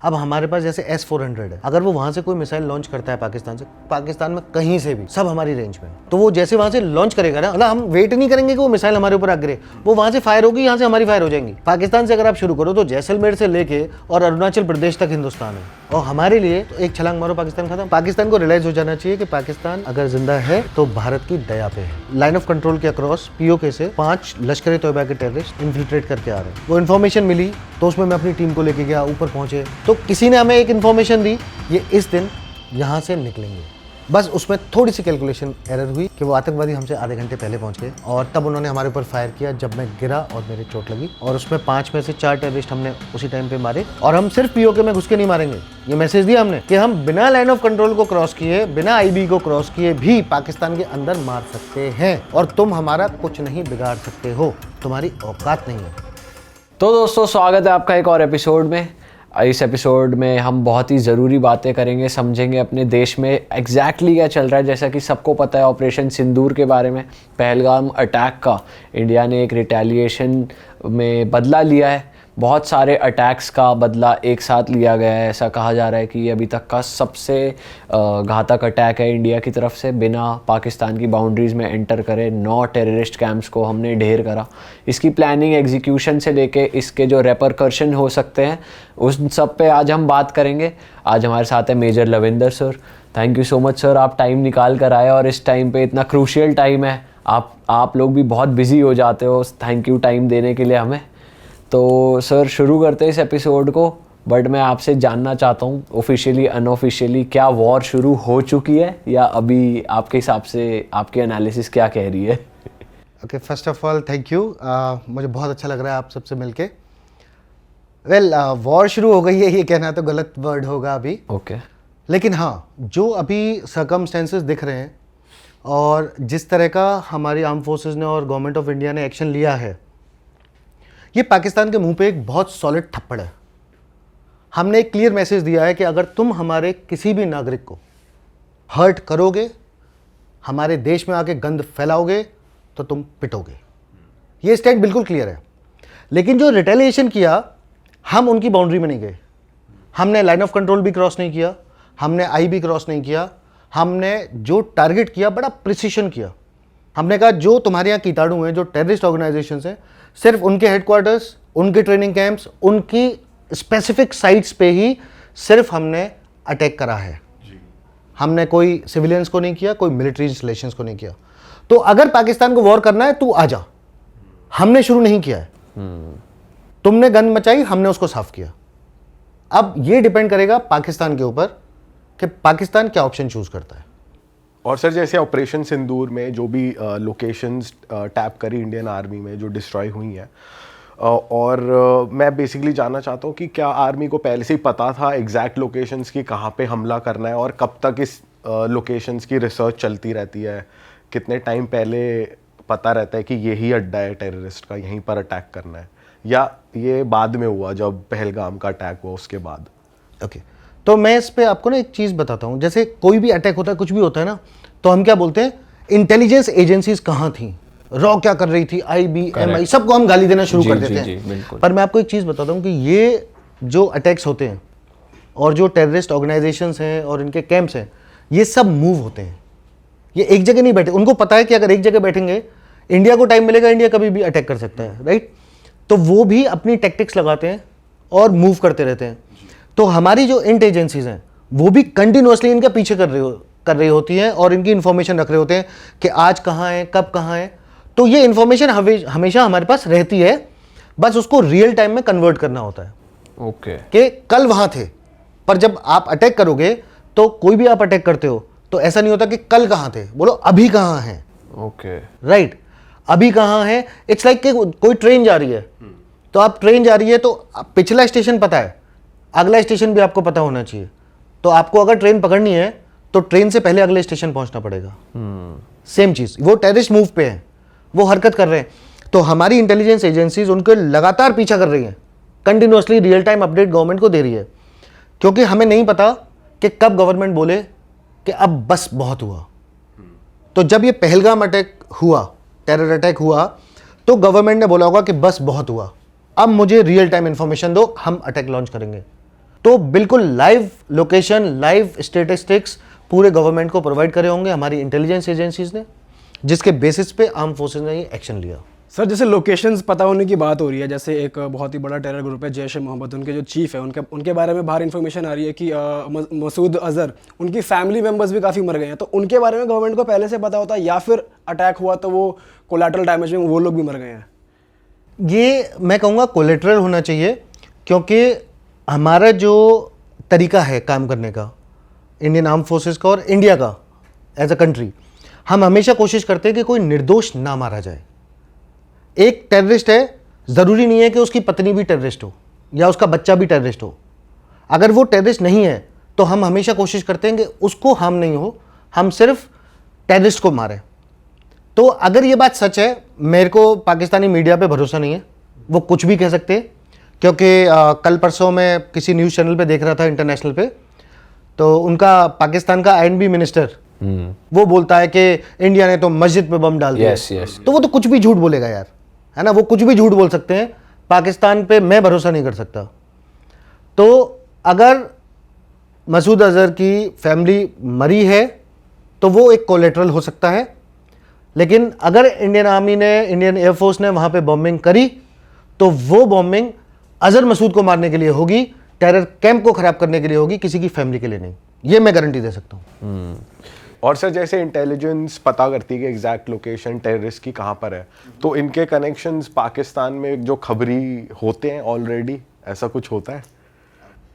अब हमारे पास जैसे S-400 है, अगर वो वहां से कोई मिसाइल लॉन्च करता है पाकिस्तान से, पाकिस्तान में कहीं से भी, सब हमारी रेंज में, तो वो जैसे वहां से लॉन्च करेगा ना, मतलब हम वेट नहीं करेंगे कि वो मिसाइल हमारे ऊपर आ गिरे, वो वहां से फायर होगी, यहाँ से हमारी फायर हो जाएंगी। पाकिस्तान से अगर आप शुरू करो तो जैसलमेर से लेके और अरुणाचल प्रदेश तक हिंदुस्तान है, और हमारे लिए तो एक छलांग मारो पाकिस्तान खत्म। पाकिस्तान को रियलाइज हो जाना चाहिए कि पाकिस्तान अगर जिंदा है तो भारत की दया पे है। लाइन ऑफ कंट्रोल के अक्रॉस POK से 5 लश्कर तोयबा के टेररिस्ट इन्फिल्ट्रेट करके आ रहे हैं। वो इन्फॉर्मेशन मिली तो उसमें मैं अपनी टीम को लेके गया, ऊपर पहुंचे तो किसी ने हमें एक इन्फॉर्मेशन दी, ये इस दिन यहाँ से निकलेंगे। बस उसमें थोड़ी सी कैलकुलेशन एरर हुई कि वो आतंकवादी हमसे आधे घंटे पहले पहुंच गए, और तब उन्होंने हमारे ऊपर फायर किया जब मैं गिरा और मेरे चोट लगी, और उसमें 5 में से 4 टेररिस्ट हमने उसी टाइम पे मारे। और हम सिर्फ POK में घुस के नहीं मारेंगे, ये मैसेज दिया हमने कि हम बिना लाइन ऑफ कंट्रोल को क्रॉस किए, बिना IB को क्रॉस किए भी पाकिस्तान के अंदर मार सकते हैं, और तुम हमारा कुछ नहीं बिगाड़ सकते हो, तुम्हारी औकात नहीं है। तो दोस्तों, स्वागत है आपका एक और एपिसोड में। इस एपिसोड में हम बहुत ही ज़रूरी बातें करेंगे, समझेंगे अपने देश में एग्जैक्टली क्या चल रहा है। जैसा कि सबको पता है ऑपरेशन सिंदूर के बारे में, पहलगाम अटैक का इंडिया ने एक रिटेलिएशन में बदला लिया है। बहुत सारे अटैक्स का बदला एक साथ लिया गया है। ऐसा कहा जा रहा है कि ये अभी तक का सबसे घातक अटैक है इंडिया की तरफ से। बिना पाकिस्तान की बाउंड्रीज़ में एंटर करे 9 टेररिस्ट कैंप्स को हमने ढेर करा। इसकी प्लानिंग, एग्जीक्यूशन से लेके इसके जो रेपरकर्शन हो सकते हैं, उस सब पे आज हम बात करेंगे। आज हमारे साथ है major Lavinder sir. Thank you so much sir, आप टाइम निकाल कर आए, और इस टाइम पे इतना क्रूशियल टाइम है। आप लोग भी बहुत बिजी हो जाते हो। थैंक यू टाइम देने के लिए हमें। तो सर, शुरू करते हैं इस एपिसोड को, बट मैं आपसे जानना चाहता हूँ ऑफिशियली अनऑफिशियली, क्या वॉर शुरू हो चुकी है या अभी आपके हिसाब से आपकी एनालिसिस क्या कह रही है? Okay, first of all thank you. मुझे बहुत अच्छा लग रहा है आप सबसे मिलके। वेल, वॉर शुरू हो गई है ये कहना तो गलत वर्ड होगा अभी। ओके। लेकिन हाँ, जो अभी सर्कमस्टेंसेस दिख रहे हैं और जिस तरह का हमारी आर्म फोर्सेस ने और गवर्नमेंट ऑफ इंडिया ने एक्शन लिया है, ये पाकिस्तान के मुंह पे एक बहुत सॉलिड थप्पड़ है। हमने एक क्लियर मैसेज दिया है कि अगर तुम हमारे किसी भी नागरिक को हर्ट करोगे, हमारे देश में आके गंद फैलाओगे, तो तुम पिटोगे। ये स्टैंड बिल्कुल क्लियर है। लेकिन जो रिटेलिएशन किया, हम उनकी बाउंड्री में नहीं गए। हमने लाइन ऑफ कंट्रोल भी क्रॉस नहीं किया, हमने IB क्रॉस नहीं किया। हमने जो टारगेट किया बड़ा प्रिसीशन किया। हमने कहा जो तुम्हारे यहाँ कीटाणु हैं, जो टेररिस्ट ऑर्गेनाइजेशंस हैं, सिर्फ उनके हेडक्वार्टर्स, उनके ट्रेनिंग कैंप्स, उनकी स्पेसिफिक साइट्स पे ही सिर्फ हमने अटैक करा है। हमने कोई सिविलियंस को नहीं किया, कोई मिलिट्री इंस्टॉलेशंस को नहीं किया। तो अगर पाकिस्तान को वॉर करना है तू आ जा, हमने शुरू नहीं किया है। तुमने गंद मचाई, हमने उसको साफ किया। अब ये डिपेंड करेगा पाकिस्तान के ऊपर कि पाकिस्तान क्या ऑप्शन चूज करता है। और सर, जैसे ऑपरेशन सिंदूर में जो भी लोकेशंस टैप करी इंडियन आर्मी में, जो डिस्ट्रॉय हुई हैं, और मैं बेसिकली जानना चाहता हूँ कि क्या आर्मी को पहले से ही पता था एग्जैक्ट लोकेशंस की कहाँ पे हमला करना है, और कब तक इस लोकेशंस की रिसर्च चलती रहती है? कितने टाइम पहले पता रहता है कि यही अड्डा है टेररिस्ट का, यहीं पर अटैक करना है, या ये बाद में हुआ जब पहलगाम का अटैक हुआ उसके बाद? ओके, तो मैं इस पे आपको ना एक चीज़ बताता हूँ। जैसे कोई भी अटैक होता है, कुछ भी होता है ना, तो हम क्या बोलते हैं, इंटेलिजेंस एजेंसीज कहाँ थी, रॉ क्या कर रही थी, IB, MI, सबको हम गाली देना शुरू कर देते हैं। पर मैं आपको एक चीज़ बताता हूँ कि ये जो अटैक्स होते हैं और जो टेररिस्ट ऑर्गेनाइजेशंस हैं और इनके कैंप्स हैं, ये सब मूव होते हैं। ये एक जगह नहीं बैठे। उनको पता है कि अगर एक जगह बैठेंगे, इंडिया को टाइम मिलेगा, इंडिया कभी भी अटैक कर सकता है, राइट? तो वो भी अपनी टैक्टिक्स लगाते हैं और मूव करते रहते हैं। तो हमारी जो इंट एजेंसीज हैं, वो भी कंटिन्यूअसली इनके पीछे कर रही होती हैं और इनकी इंफॉर्मेशन रख रहे होते हैं कि आज कहाँ है, कब कहाँ है। तो ये इंफॉर्मेशन हमेशा हमारे पास रहती है, बस उसको रियल टाइम में कन्वर्ट करना होता है। ओके। कि कल वहां थे, पर जब आप अटैक करोगे, तो कोई भी आप अटैक करते हो तो ऐसा नहीं होता कि कल कहाँ थे, बोलो अभी कहाँ है। ओके, राइट, अभी कहाँ है। इट्स लाइक कि कोई ट्रेन जा रही है, तो आप ट्रेन जा रही है तो पिछला स्टेशन पता है, अगला स्टेशन भी आपको पता होना चाहिए। तो आपको अगर ट्रेन पकड़नी है तो ट्रेन से पहले अगले स्टेशन पहुंचना पड़ेगा। सेम चीज, वो टेररिस्ट मूव पे है, वो हरकत कर रहे हैं, तो हमारी इंटेलिजेंस एजेंसीज उनके लगातार पीछा कर रही हैं, continuously real time update government को दे रही है। क्योंकि हमें नहीं पता कि कब गवर्नमेंट बोले कि अब बस बहुत हुआ। तो जब ये पहलगाम अटैक हुआ, टेरर अटैक हुआ, तो गवर्नमेंट ने बोला होगा कि बस बहुत हुआ, अब मुझे रियल टाइम इंफॉर्मेशन दो, हम अटैक लॉन्च करेंगे। तो बिल्कुल लाइव लोकेशन, लाइव स्टेटिस्टिक्स पूरे गवर्नमेंट को प्रोवाइड करे होंगे हमारी इंटेलिजेंस एजेंसीज ने, जिसके बेसिस पे आर्म फोर्सेज ने ये एक्शन लिया। सर जैसे लोकेशंस पता होने की बात हो रही है, जैसे एक बहुत ही बड़ा टेरर ग्रुप है जैश ए मोहम्मद, उनके जो चीफ है उनके बारे में बाहर इन्फॉर्मेशन आ रही है कि मसूद अजहर, उनकी फैमिली मेम्बर्स भी काफ़ी मर गए हैं, तो उनके बारे में गवर्नमेंट को पहले से पता होता है या फिर अटैक हुआ तो वो कोलैटरल डैमेज में वो लोग भी मर गए हैं? ये मैं कहूँगा कोलेटरल होना चाहिए, क्योंकि हमारा जो तरीका है काम करने का इंडियन आर्म फोर्सेस का और इंडिया का एज अ कंट्री, हम हमेशा कोशिश करते हैं कि कोई निर्दोष ना मारा जाए। एक टेररिस्ट है, ज़रूरी नहीं है कि उसकी पत्नी भी टेररिस्ट हो या उसका बच्चा भी टेररिस्ट हो। अगर वो टेररिस्ट नहीं है तो हम हमेशा कोशिश करते हैं कि उसको हार्म नहीं हो, हम सिर्फ टेररिस्ट को मारें। तो अगर ये बात सच है, मेरे को पाकिस्तानी मीडिया पे भरोसा नहीं है, वो कुछ भी कह सकते हैं, क्योंकि कल परसों मैं किसी न्यूज़ चैनल पे देख रहा था इंटरनेशनल पे, तो उनका पाकिस्तान का आईएनबी मिनिस्टर वो बोलता है कि इंडिया ने तो मस्जिद पे बम डाल दिया। तो वो तो कुछ भी झूठ बोलेगा यार, है ना, वो कुछ भी झूठ बोल सकते हैं। पाकिस्तान पे मैं भरोसा नहीं कर सकता। तो अगर मसूद अजहर की फैमिली मरी है तो वो एक कोलेटरल हो सकता है, लेकिन अगर इंडियन आर्मी ने, इंडियन एयरफोर्स ने वहाँ पे बॉम्बिंग करी तो वो बॉम्बिंग अजहर मसूद को मारने के लिए होगी, टेरर कैंप को खराब करने के लिए होगी, किसी की फैमिली के लिए नहीं। ये मैं गारंटी दे सकता हूँ। और सर जैसे इंटेलिजेंस पता करती है कि एग्जैक्ट लोकेशन टेररिस्ट की कहाँ पर है, तो इनके कनेक्शंस पाकिस्तान में जो खबरी होते हैं ऑलरेडी, ऐसा कुछ होता है?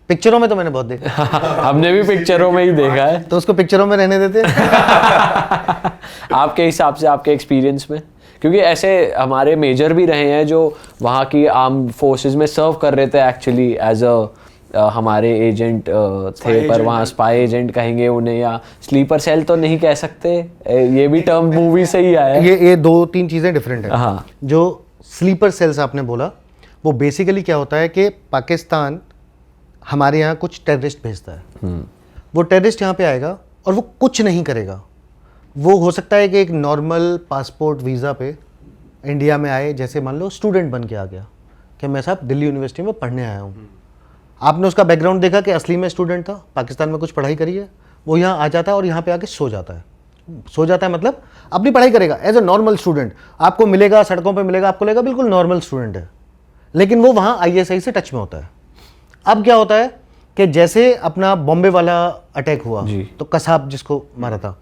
पिक्चरों में तो मैंने बहुत देखा। हमने भी पिक्चरों में ही देखा है। तो उसको पिक्चरों में रहने देते हैं। आपके हिसाब से, आपके एक्सपीरियंस में, क्योंकि ऐसे हमारे मेजर भी रहे हैं जो वहाँ की आर्म फोर्सेस में सर्व कर रहे थे एक्चुअली एज अ हमारे एजेंट थे, पर वहाँ स्पाई एजेंट कहेंगे उन्हें, या स्लीपर सेल तो नहीं कह सकते, ये भी टर्म मूवी से ही आया है। ये दो तीन चीज़ें डिफरेंट है। हाँ। जो स्लीपर सेल्स आपने बोला, वो बेसिकली क्या होता है कि पाकिस्तान हमारे यहाँ कुछ टेररिस्ट भेजता है। वो टेररिस्ट यहाँ पे आएगा और वो कुछ नहीं करेगा। वो हो सकता है कि एक नॉर्मल पासपोर्ट वीज़ा पे इंडिया में आए, जैसे मान लो स्टूडेंट बन के आ गया कि मैं साहब दिल्ली यूनिवर्सिटी में पढ़ने आया हूँ। आपने उसका बैकग्राउंड देखा कि असली में स्टूडेंट था, पाकिस्तान में कुछ पढ़ाई करी है, वो यहाँ आ जाता है और यहाँ पे आके सो जाता है। सो जाता है मतलब अपनी पढ़ाई करेगा एज अ नॉर्मल स्टूडेंट, आपको मिलेगा, सड़कों पे मिलेगा, आपको लगेगा बिल्कुल नॉर्मल स्टूडेंट है, लेकिन वो वहाँ ISI से टच में होता है। अब क्या होता है कि जैसे अपना बॉम्बे वाला अटैक हुआ तो कसाब जिसको मारा था,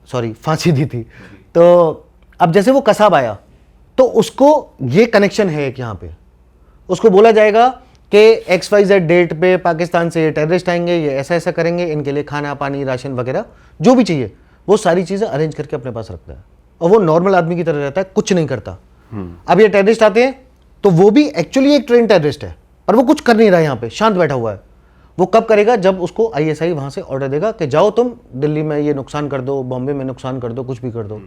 सॉरी फांसी दी थी, तो अब जैसे वो कसाब आया तो उसको ये कनेक्शन है एक यहाँ पे, उसको बोला जाएगा कि XYZ डेट पे पाकिस्तान से ये टेररिस्ट आएंगे, ये ऐसा ऐसा करेंगे, इनके लिए खाना पानी राशन वगैरह जो भी चाहिए वो सारी चीज़ें अरेंज करके अपने पास रखता है, और वो नॉर्मल आदमी की तरह रहता है, कुछ नहीं करता। अब ये टेररिस्ट आते हैं तो वो भी एक्चुअली एक ट्रेन टेररिस्ट है, पर वो कुछ कर नहीं रहा, यहाँ पे शांत बैठा हुआ है। वो कब करेगा? जब उसको ISI वहाँ से ऑर्डर देगा कि जाओ तुम दिल्ली में ये नुकसान कर दो, बॉम्बे में नुकसान कर दो, कुछ भी कर दो।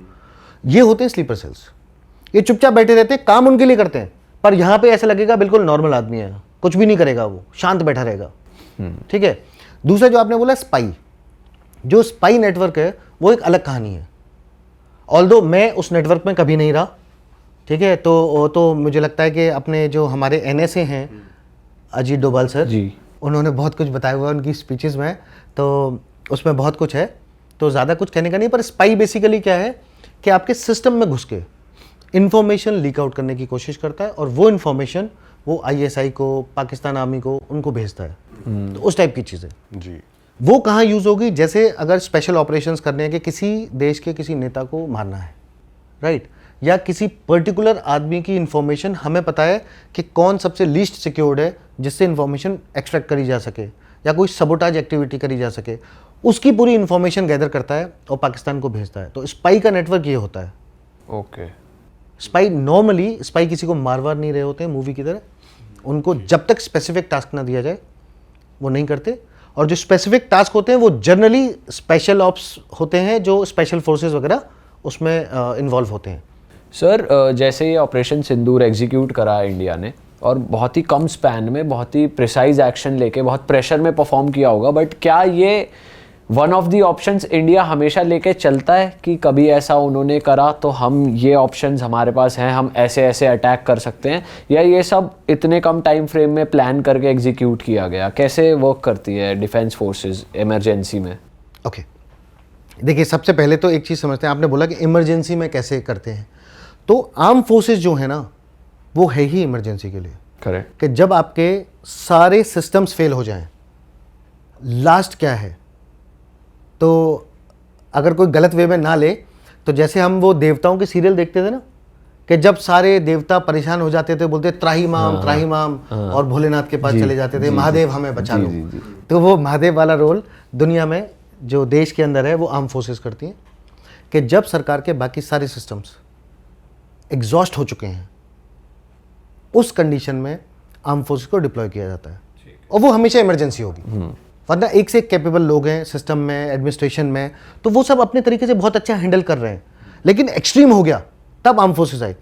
ये होते हैं स्लीपर सेल्स। ये चुपचाप बैठे रहते हैं, काम उनके लिए करते हैं, पर यहाँ पे ऐसा लगेगा बिल्कुल नॉर्मल आदमी है, कुछ भी नहीं करेगा, वो शांत बैठा रहेगा। ठीक है। दूसरा जो आपने बोला स्पाई, जो स्पाई नेटवर्क है वो एक अलग कहानी है। ऑल्दो मैं उस नेटवर्क में कभी नहीं रहा, ठीक है, तो मुझे लगता है कि अपने जो हमारे NSA हैं अजीत डोभाल सर जी, उन्होंने बहुत कुछ बताया हुआ है उनकी स्पीचेस में, तो उसमें बहुत कुछ है, तो ज़्यादा कुछ कहने का नहीं। पर स्पाई बेसिकली क्या है कि आपके सिस्टम में घुस के इंफॉर्मेशन लीक आउट करने की कोशिश करता है, और वो इन्फॉर्मेशन वो ISI को, पाकिस्तान आर्मी को, उनको भेजता है। तो उस टाइप की चीज़ें जी। वो कहाँ यूज़ होगी? जैसे अगर स्पेशल ऑपरेशंस करने हैं कि किसी देश के किसी नेता को मारना है, राइट, या किसी पर्टिकुलर आदमी की इंफॉर्मेशन हमें पता है कि कौन सबसे लीस्ट सिक्योर्ड है जिससे इंफॉर्मेशन एक्सट्रैक्ट करी जा सके, या कोई सबोटाज एक्टिविटी करी जा सके, उसकी पूरी इंफॉर्मेशन गैदर करता है और पाकिस्तान को भेजता है। तो स्पाई का नेटवर्क ये होता है। ओके। स्पाई नॉर्मली, स्पाई किसी को मार नहीं रहे होते हैं मूवी की तरह, उनको जब तक स्पेसिफिक टास्क ना दिया जाए वो नहीं करते, और जो स्पेसिफिक टास्क होते हैं वो जनरली स्पेशल ऑप्स होते हैं, जो स्पेशल फोर्सेस वगैरह उसमें इन्वॉल्व होते हैं। सर जैसे ये ऑपरेशन सिंदूर एग्जीक्यूट करा इंडिया ने, और बहुत ही कम स्पैन में बहुत ही प्रिसाइज एक्शन लेके बहुत प्रेशर में परफॉर्म किया होगा, बट क्या ये one of the options India हमेशा लेके चलता है कि कभी ऐसा उन्होंने करा तो हम ये ऑप्शंस हमारे पास हैं, हम ऐसे ऐसे अटैक कर सकते हैं, या ये सब इतने कम टाइम फ्रेम में प्लान करके एग्जीक्यूट किया गया? कैसे वर्क करती है डिफेंस फोर्सेस इमरजेंसी में? ओके, देखिए सबसे पहले तो एक चीज़ समझते हैं, आपने बोला कि इमरजेंसी में कैसे करते हैं, तो आर्म फोर्सेस जो है ना वो है ही इमरजेंसी के लिए। करेक्ट। कि जब आपके सारे सिस्टम्स फेल हो जाएं, लास्ट क्या है, तो अगर कोई गलत वे में ना ले तो जैसे हम वो देवताओं के सीरियल देखते थे ना, कि जब सारे देवता परेशान हो जाते थे बोलते त्राहिमाम और भोलेनाथ के पास चले जाते थे, महादेव हमें बचा लो। तो वो महादेव वाला रोल दुनिया में जो देश के अंदर है वो आर्म फोर्सेस करती हैं, कि जब सरकार के बाकी सारे सिस्टम्स एग्जॉस्ट हो चुके हैं उस कंडीशन में आर्म फोर्सेस को डिप्लॉय किया जाता है, और वो हमेशा इमरजेंसी होगी, वरना एक से एक कैपेबल लोग हैं सिस्टम में, एडमिनिस्ट्रेशन में, तो वो सब अपने तरीके से बहुत अच्छा हैंडल कर रहे हैं। लेकिन एक्सट्रीम हो गया तब आर्म फोर्सेस आई।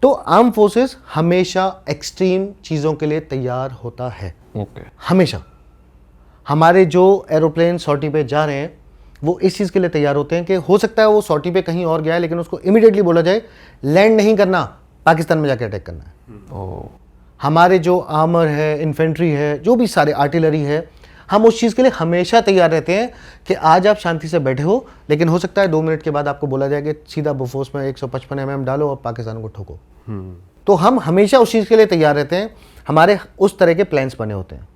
तो आर्म फोर्सेस हमेशा एक्सट्रीम चीज़ों के लिए तैयार होता है। ओके। हमेशा हमारे जो एरोप्लेन सॉर्टी पे जा रहे हैं वो इस चीज़ के लिए तैयार होते हैं कि हो सकता है वो सॉर्टी पे कहीं और गया है, लेकिन उसको इमीडिएटली बोला जाए लैंड नहीं करना, पाकिस्तान में जाकर अटैक करना है। हमारे जो आर्मर है, इन्फेंट्री है, जो भी सारे आर्टिलरी है, हम उस चीज़ के लिए हमेशा तैयार रहते हैं कि आज आप शांति से बैठे हो, लेकिन हो सकता है 2 मिनट के बाद आपको बोला जाए कि सीधा बोफोर्स में 155 mm डालो और पाकिस्तान को ठोको। तो हम हमेशा उस चीज़ के लिए तैयार रहते हैं, हमारे उस तरह के प्लान्स बने होते हैं।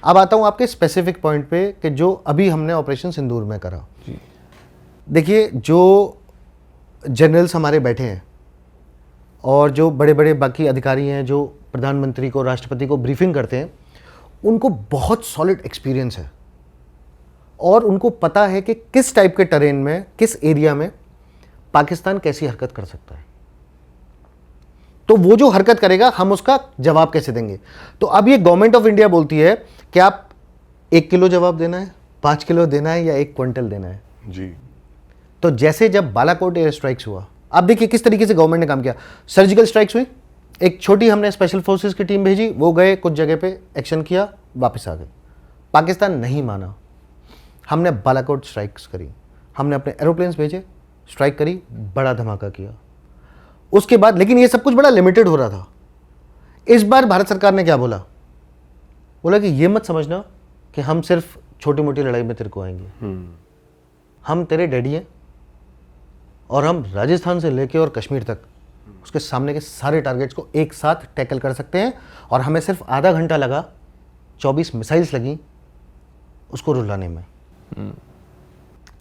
अब आता हूँ आपके स्पेसिफिक पॉइंट पे कि जो अभी हमने ऑपरेशन सिंदूर में करा। देखिए, जो जनरल्स हमारे बैठे हैं और जो बड़े बड़े बाकी अधिकारी हैं जो प्रधानमंत्री को, राष्ट्रपति को ब्रीफिंग करते हैं, उनको बहुत सॉलिड एक्सपीरियंस है और उनको पता है कि किस टाइप के टेरेन में, किस एरिया में पाकिस्तान कैसी हरकत कर सकता है। तो वो जो हरकत करेगा हम उसका जवाब कैसे देंगे। तो अब ये गवर्नमेंट ऑफ इंडिया बोलती है कि आप 1 किलो जवाब देना है, 5 किलो देना है या 1 क्विंटल देना है जी। तो जैसे जब बालाकोट एयर स्ट्राइक्स हुआ, आप देखिए किस तरीके से गवर्नमेंट ने काम किया। सर्जिकल स्ट्राइक्स हुई, एक छोटी हमने स्पेशल फोर्सेस की टीम भेजी, वो गए कुछ जगह पे एक्शन किया, वापस आ गए। पाकिस्तान नहीं माना, हमने बालाकोट स्ट्राइक्स करी, हमने अपने एरोप्लेन्स भेजे, स्ट्राइक करी, बड़ा धमाका किया। उसके बाद लेकिन ये सब कुछ बड़ा लिमिटेड हो रहा था। इस बार भारत सरकार ने क्या बोला, बोला कि ये मत समझना कि हम सिर्फ छोटी मोटी लड़ाई में तेरे को आएंगे, हम तेरे डैडी हैं और हम राजस्थान से लेके और कश्मीर तक उसके सामने के सारे टारगेट्स को एक साथ टैकल कर सकते हैं। और हमें सिर्फ आधा घंटा लगा, 24 मिसाइल्स लगी उसको रुलाने में।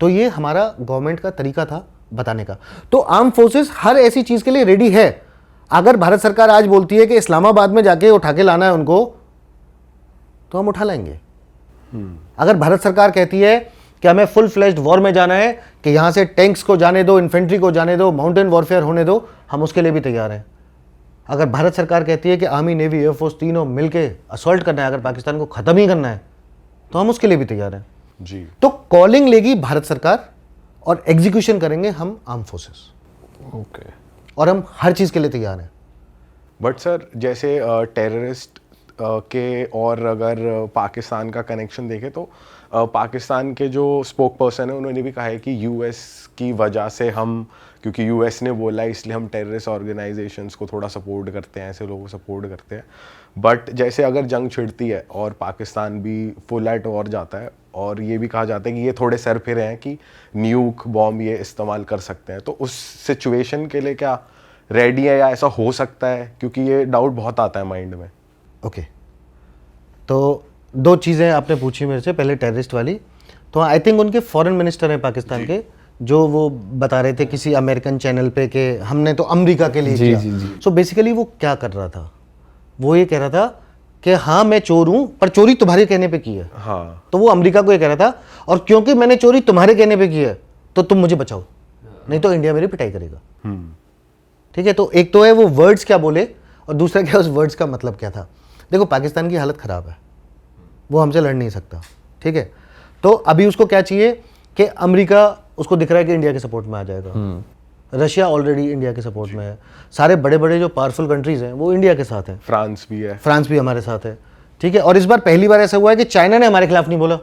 तो ये हमारा गवर्नमेंट का तरीका था बताने का। तो आर्म फोर्सेस हर ऐसी चीज के लिए रेडी है। अगर भारत सरकार आज बोलती है कि इस्लामाबाद में जाके उठा के लाना है उनको, तो हम उठा लाएंगे। अगर भारत सरकार कहती है कि हमें फुल फ्लेज्ड वॉर में जाना है, कि यहां से टैंक्स को जाने दो, इन्फेंट्री को जाने दो, माउंटेन वॉरफेयर होने दो, हम उसके लिए भी तैयार हैं। अगर भारत सरकार कहती है कि आर्मी, नेवी, एयरफोर्स तीनों मिलके असॉल्ट करना है, अगर पाकिस्तान को खत्म ही करना है, तो हम उसके लिए भी तैयार हैं जी। तो कॉलिंग लेगी भारत सरकार और एग्जीक्यूशन करेंगे हम आर्म फोर्सेस। ओके। और हम हर चीज के लिए तैयार हैं। बट सर, जैसे टेररिस्ट के और अगर पाकिस्तान का कनेक्शन देखें तो पाकिस्तान के जो स्पोक पर्सन है उन्होंने भी कहा है कि यूएस की वजह से हम, क्योंकि यूएस ने बोला इसलिए हम टेररिस्ट ऑर्गेनाइजेशंस को थोड़ा सपोर्ट करते हैं, ऐसे लोगों को सपोर्ट करते हैं। बट जैसे अगर जंग छिड़ती है और पाकिस्तान भी फुल एट वॉर जाता है, और ये भी कहा जाता है कि ये थोड़े सर फिरे हैं कि न्यूक बॉम्ब ये इस्तेमाल कर सकते हैं, तो उस सिचुएशन के लिए क्या रेडी है या ऐसा हो सकता है? क्योंकि ये डाउट बहुत आता है माइंड में। ओके, तो 2 चीज़ें आपने पूछी मेरे से। पहले टेररिस्ट वाली, तो आई थिंक उनके फॉरेन मिनिस्टर हैं पाकिस्तान के, जो वो बता रहे थे किसी अमेरिकन चैनल पे कि हमने तो अमेरिका के लिए किया। सो बेसिकली वो क्या कर रहा था, वो ये कह रहा था कि हाँ मैं चोर हूँ, पर चोरी तुम्हारे कहने पे की है। हाँ। तो वो अमेरिका को ये कह रहा था, और क्योंकि मैंने चोरी तुम्हारे कहने पे की है तो तुम मुझे बचाओ, नहीं तो इंडिया मेरी पिटाई करेगा। ठीक है, तो एक तो है वो वर्ड्स क्या बोले, और दूसरा क्या उस वर्ड्स का मतलब क्या था। देखो, पाकिस्तान की हालत ख़राब है, वो हमसे लड़ नहीं सकता। ठीक है, तो अभी उसको क्या चाहिए कि अमेरिका, उसको दिख रहा है कि इंडिया के सपोर्ट में आ जाएगा। रशिया ऑलरेडी इंडिया के सपोर्ट में है। सारे बड़े बड़े जो पावरफुल कंट्रीज हैं वो इंडिया के साथ हैं। फ्रांस भी है। फ्रांस भी हमारे साथ है। ठीक है, और इस बार पहली बार ऐसा हुआ है कि चाइना ने हमारे खिलाफ नहीं बोला।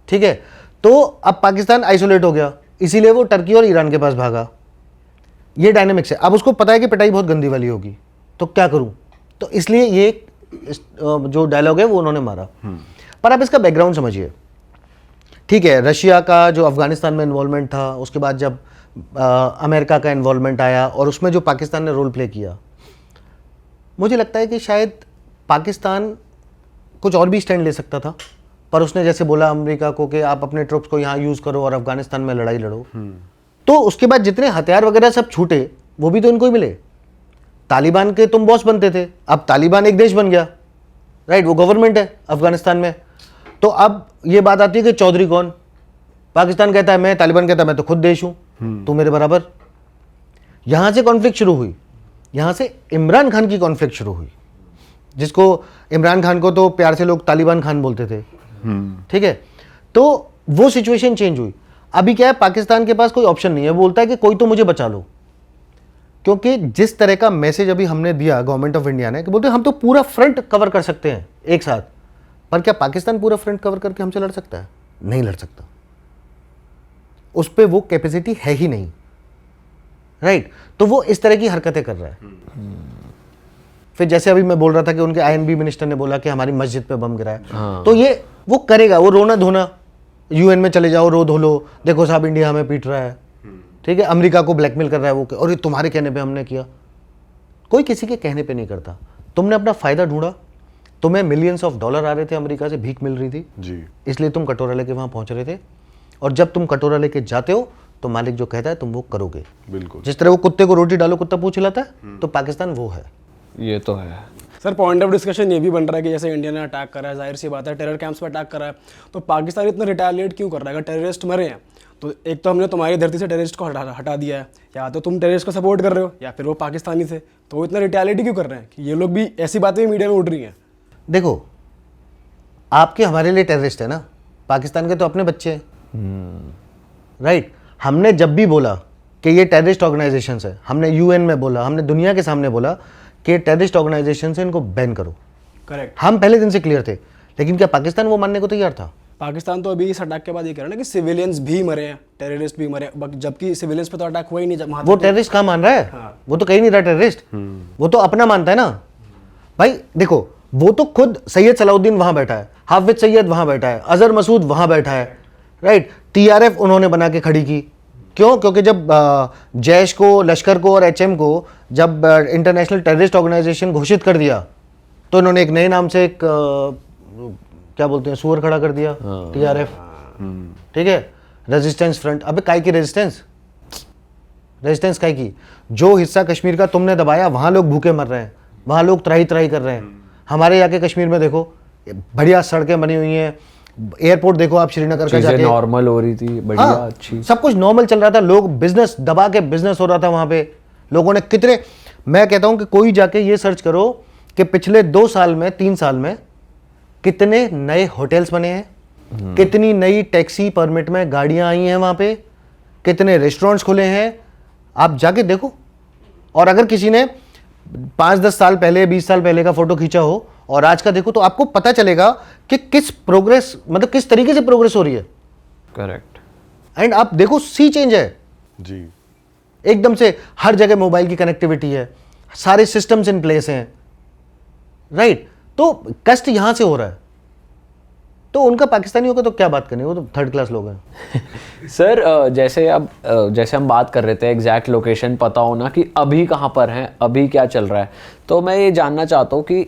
ठीक है, तो अब पाकिस्तान आइसोलेट हो गया, इसीलिए वो टर्की और ईरान के पास भागा। ये डायनेमिक्स है। अब उसको पता है कि पिटाई बहुत गंदी वाली होगी, तो क्या करूं, तो इसलिए ये जो डायलॉग है वो उन्होंने मारा। पर आप इसका बैकग्राउंड समझिए। ठीक है, रशिया का जो अफगानिस्तान में इन्वॉल्वमेंट था, उसके बाद जब अमेरिका का इन्वॉल्वमेंट आया और उसमें जो पाकिस्तान ने रोल प्ले किया, मुझे लगता है कि शायद पाकिस्तान कुछ और भी स्टैंड ले सकता था, पर उसने जैसे बोला अमेरिका को कि आप अपने ट्रुप्स को यहाँ यूज़ करो और अफगानिस्तान में लड़ाई लड़ो, तो उसके बाद जितने हथियार वगैरह सब छूटे वो भी तो इनको ही मिले। तालिबान के तुम बॉस बनते थे, अब तालिबान एक देश बन गया, राइट, वो गवर्नमेंट है अफगानिस्तान में। तो अब ये बात आती है कि चौधरी कौन, पाकिस्तान कहता है मैं, तालिबान कहता है मैं तो खुद देश हूँ, तू मेरे बराबर। यहाँ से कॉन्फ्लिक्ट शुरू हुई, यहाँ से इमरान खान की कॉन्फ्लिक्ट शुरू हुई, जिसको इमरान खान को तो प्यार से लोग तालिबान खान बोलते थे, ठीक है। तो वो सिचुएशन चेंज हुई। अभी क्या है, पाकिस्तान के पास कोई ऑप्शन नहीं है, बोलता है कि कोई तो मुझे बचा लो, क्योंकि जिस तरह का मैसेज अभी हमने दिया गवर्नमेंट ऑफ इंडिया ने कि बोलते हम तो पूरा फ्रंट कवर कर सकते हैं एक साथ, पर क्या पाकिस्तान पूरा फ्रंट कवर करके हमसे लड़ सकता है? नहीं लड़ सकता, उस पर वो कैपेसिटी है ही नहीं, राइट। तो वो इस तरह की हरकतें कर रहा है। फिर जैसे अभी मैं बोल रहा था कि उनके आईएनबी मिनिस्टर ने बोला कि हमारी मस्जिद पे बम गिराया, तो ये वो करेगा, वो रोना धोना, यूएन में चले जाओ, रो धो लो, देखो साहब इंडिया हमें पीट रहा है, ठीक है, अमेरिका को ब्लैकमेल कर रहा है वो, और ये तुम्हारे कहने पे हमने किया। कोई किसी के कहने पे नहीं करता, तुमने अपना फायदा ढूंढा, तुम्हें मिलियंस ऑफ डॉलर आ रहे थे, अमेरिका से भीख मिल रही थी जी, इसलिए तुम कटोरा लेके वहां पहुंच रहे थे, और जब तुम कटोरा लेके जाते हो तो मालिक जो कहता है तुम वो करोगे। बिल्कुल। जिस तरह वो कुत्ते को रोटी डालो कुत्ता पूछ हिलाता है, तो पाकिस्तान वो है। ये तो है सर। पॉइंट ऑफ डिस्कशन ये भी बन रहा है कि जैसे इंडिया ने अटैक करा है, जाहिर सी बात है टेरर कैंप्स पर अटैक करा है, तो पाकिस्तान इतना रिटेलिएट क्यों कर रहा है? अगर टेररिस्ट मरे हैं तो एक तो हमने तुम्हारी धरती से टेररिस्ट को हटा दिया है, या तो तुम टेररिस्ट को सपोर्ट कर रहे हो या फिर वो पाकिस्तानी थे, तो वो इतना रिटेलिएट क्यों कर रहे हैं कि ये लोग भी ऐसी बातें भी मीडिया में उड़ रही हैं? देखो, आपके हमारे लिए टेररिस्ट है ना, पाकिस्तान के तो अपने बच्चे हैं, राइट। हमने जब भी बोला कि ये टेररिस्ट ऑर्गेनाइजेशन है, हमने यूएन में बोला, हमने दुनिया के सामने बोला कि टेररिस्ट ऑर्गेनाइजेशन से इनको बैन करो, करेक्ट। हम पहले दिन से क्लियर थे, लेकिन क्या पाकिस्तान वो मानने को तैयार था? पाकिस्तान तो अभी इस अटैक के बाद ये कह रहा है ना कि सिविलियंस भी मरे हैं, टेररिस्ट भी मरे हैं, जबकि सिविलियंस पे तो अटैक हुआ ही नहीं। जब वहाँ वो टेररिस्ट कहाँ मान रहा है? वो तो कहीं नहीं रहा टेररिस्ट, वो तो अपना मानता है ना भाई। देखो, वो तो खुद सैयद सलाउद्दीन वहां बैठा है, हाफिज सैयद वहां बैठा है, अजहर मसूद वहां बैठा है, राइट। टीआरएफ उन्होंने बना के खड़ी की, क्यों? क्योंकि जब जैश को, लश्कर को और एचएम को जब इंटरनेशनल टेररिस्ट ऑर्गेनाइजेशन घोषित कर दिया, तो इन्होंने एक नए नाम से एक क्या बोलते हैं, सुअर खड़ा कर दिया, टीआरएफ, ठीक है, रेजिस्टेंस फ्रंट। अबे काय की रेजिस्टेंस? रेजिस्टेंस काय की? जो हिस्सा कश्मीर का तुमने दबाया वहां लोग भूखे मर रहे हैं, वहां लोग त्राही त्राही कर रहे हैं। हमारे यहाँ के कश्मीर में देखो बढ़िया सड़कें बनी हुई हैं, एयरपोर्ट देखो आप श्रीनगर का जाके, नॉर्मल हो रही थी, बढ़िया, हाँ, अच्छी, सब कुछ नॉर्मल चल रहा था, लोग बिजनेस दबा के बिजनेस हो रहा था वहां पे। लोगों ने कितने, मैं कहता हूं कि कोई जाके ये सर्च करो कि पिछले 2 साल में, 3 साल में कितने नए होटल्स बने हैं, कितनी नई टैक्सी परमिट में गाड़ियां आई हैं वहां पे, कितने रेस्टोरेंट्स खुले हैं, आप जाके देखो। और अगर किसी ने 5-10 साल पहले, 20 साल पहले का फोटो खींचा हो और आज का देखो, तो आपको पता चलेगा कि किस प्रोग्रेस, मतलब किस तरीके से प्रोग्रेस हो रही है। करेक्ट। एंड आप देखो सी चेंज है जी, एकदम से, हर जगह मोबाइल की कनेक्टिविटी है, सारे सिस्टम्स इन प्लेस हैं, राइट। तो कष्ट यहां से हो रहा है, तो उनका पाकिस्तानियों का तो क्या बात करनी, वो तो थर्ड क्लास लोग हैं। सर जैसे अब जैसे हम बात कर रहे थे, एग्जैक्ट लोकेशन पता होना कि अभी कहाँ पर हैं, अभी क्या चल रहा है, तो मैं ये जानना चाहता हूँ कि